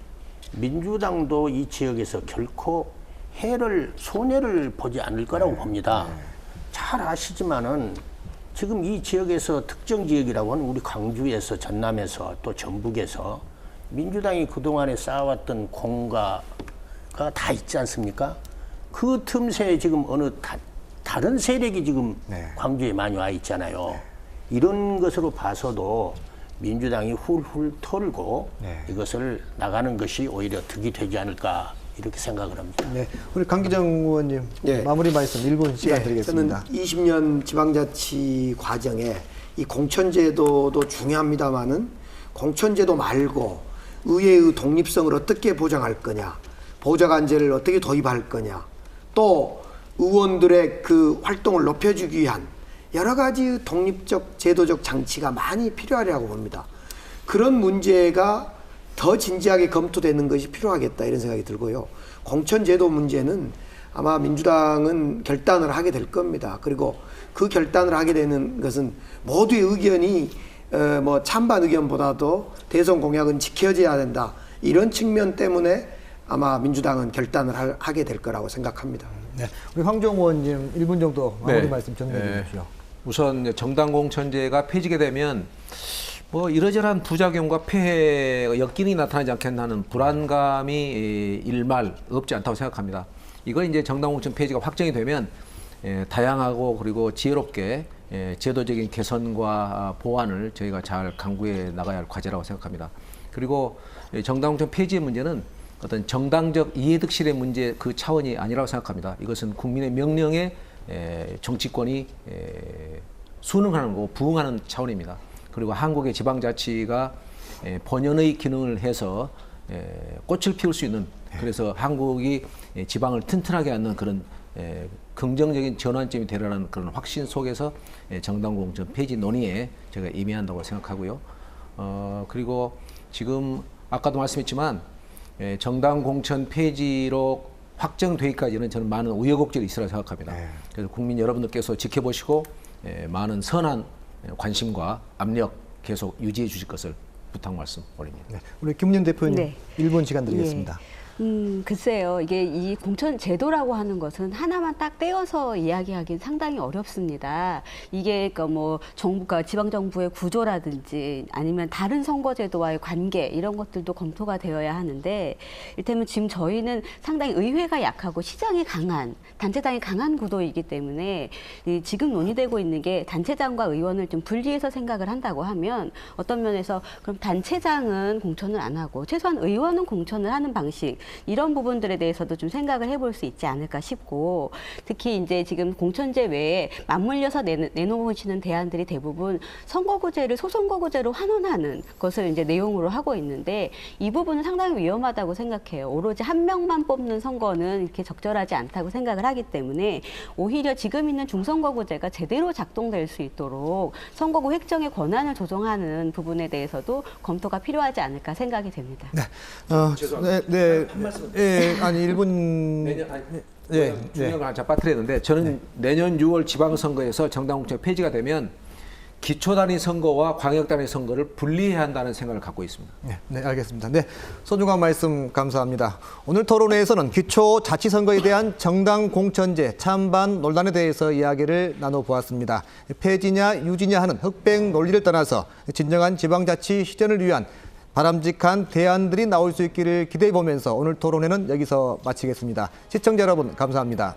민주당도 이 지역에서 결코 손해를 보지 않을 거라고 봅니다. 잘 아시지만은 지금 이 지역에서 특정 지역이라고 하는 우리 광주에서 전남에서 또 전북에서 민주당이 그동안에 쌓아왔던 공가가 다 있지 않습니까? 그 틈새에 지금 어느 다른 세력이 지금 광주에 많이 와 있잖아요. 이런 것으로 봐서도 민주당이 훌훌 털고 이것을 나가는 것이 오히려 득이 되지 않을까 이렇게 생각을 합니다. 네, 우리 강기정 의원님 마무리 말씀 1분 시간 드리겠습니다. 저는 20년 지방자치 과정에 이 공천제도도 중요합니다만은 공천제도 말고 의회의 독립성을 어떻게 보장할 거냐, 보좌관제를 어떻게 도입할 거냐, 또 의원들의 그 활동을 높여주기 위한 여러 가지 독립적 제도적 장치가 많이 필요하리라고 봅니다. 그런 문제가 더 진지하게 검토되는 것이 필요하겠다 이런 생각이 들고요. 공천제도 문제는 아마 민주당은 결단을 하게 될 겁니다. 그리고 그 결단을 하게 되는 것은 모두의 의견이 뭐 찬반 의견보다도 대선 공약은 지켜져야 된다. 이런 측면 때문에 아마 민주당은 결단을 하게 될 거라고 생각합니다. 네, 우리 황정 의원님 1분 정도 마무리 말씀 정리해 주십시오. 우선 정당 공천제가 폐지게 되면 뭐 이러저러한 부작용과 폐해 역긴이 나타나지 않겠나 하는 불안감이 일말 없지 않다고 생각합니다. 이걸 이제 정당 공천 폐지가 확정이 되면 다양하고 그리고 지혜롭게 제도적인 개선과 보완을 저희가 잘 강구해 나가야 할 과제라고 생각합니다. 그리고 정당 공천 폐지의 문제는 어떤 정당적 이해득실의 문제 그 차원이 아니라고 생각합니다. 이것은 국민의 명령에 정치권이 순응하는 거고 부응하는 차원입니다. 그리고 한국의 지방자치가 본연의 기능을 해서 꽃을 피울 수 있는, 그래서 한국이 지방을 튼튼하게 하는 그런 긍정적인 전환점이 되려는 그런 확신 속에서 정당 공천 폐지 논의에 제가 임해한다고 생각하고요. 그리고 지금 아까도 말씀했지만 정당 공천 폐지로 확정되기까지는 저는 많은 우여곡절이 있으라고 생각합니다. 그래서 국민 여러분들께서 지켜보시고 많은 선한 관심과 압력 계속 유지해 주실 것을 부탁 말씀 올립니다. 네, 우리 김윤 대표님 1분 시간 드리겠습니다. 글쎄요. 이게 이 공천 제도라고 하는 것은 하나만 딱 떼어서 이야기하기는 상당히 어렵습니다. 이게 뭐 정부가 지방정부의 구조라든지 아니면 다른 선거제도와의 관계 이런 것들도 검토가 되어야 하는데 이를테면 지금 저희는 상당히 의회가 약하고 시장이 강한 단체장이 강한 구도이기 때문에 지금 논의되고 있는 게 단체장과 의원을 좀 분리해서 생각을 한다고 하면 어떤 면에서 그럼 단체장은 공천을 안 하고 최소한 의원은 공천을 하는 방식 이런 부분들에 대해서도 좀 생각을 해볼 수 있지 않을까 싶고, 특히 이제 지금 공천제 외에 맞물려서 내놓으시는 대안들이 대부분 선거구제를 소선거구제로 환원하는 것을 이제 내용으로 하고 있는데, 이 부분은 상당히 위험하다고 생각해요. 오로지 한 명만 뽑는 선거는 이렇게 적절하지 않다고 생각을 하기 때문에 오히려 지금 있는 중선거구제가 제대로 작동될 수 있도록 선거구 획정의 권한을 조정하는 부분에 대해서도 검토가 필요하지 않을까 생각이 됩니다. 네. 아니 1분. 내년 중요한 걸 하나 빠뜨렸는데, 저는 내년 6월 지방선거에서 정당공천 폐지가 되면 기초단위 선거와 광역단위 선거를 분리해야 한다는 생각을 갖고 있습니다. 네, 알겠습니다. 네, 소중한 말씀 감사합니다. 오늘 토론회에서는 기초자치선거에 대한 정당 공천제 찬반 논란에 대해서 이야기를 나눠보았습니다. 폐지냐 유지냐 하는 흑백 논리를 떠나서 진정한 지방자치 실현을 위한 바람직한 대안들이 나올 수 있기를 기대해 보면서 오늘 토론회는 여기서 마치겠습니다. 시청자 여러분 감사합니다.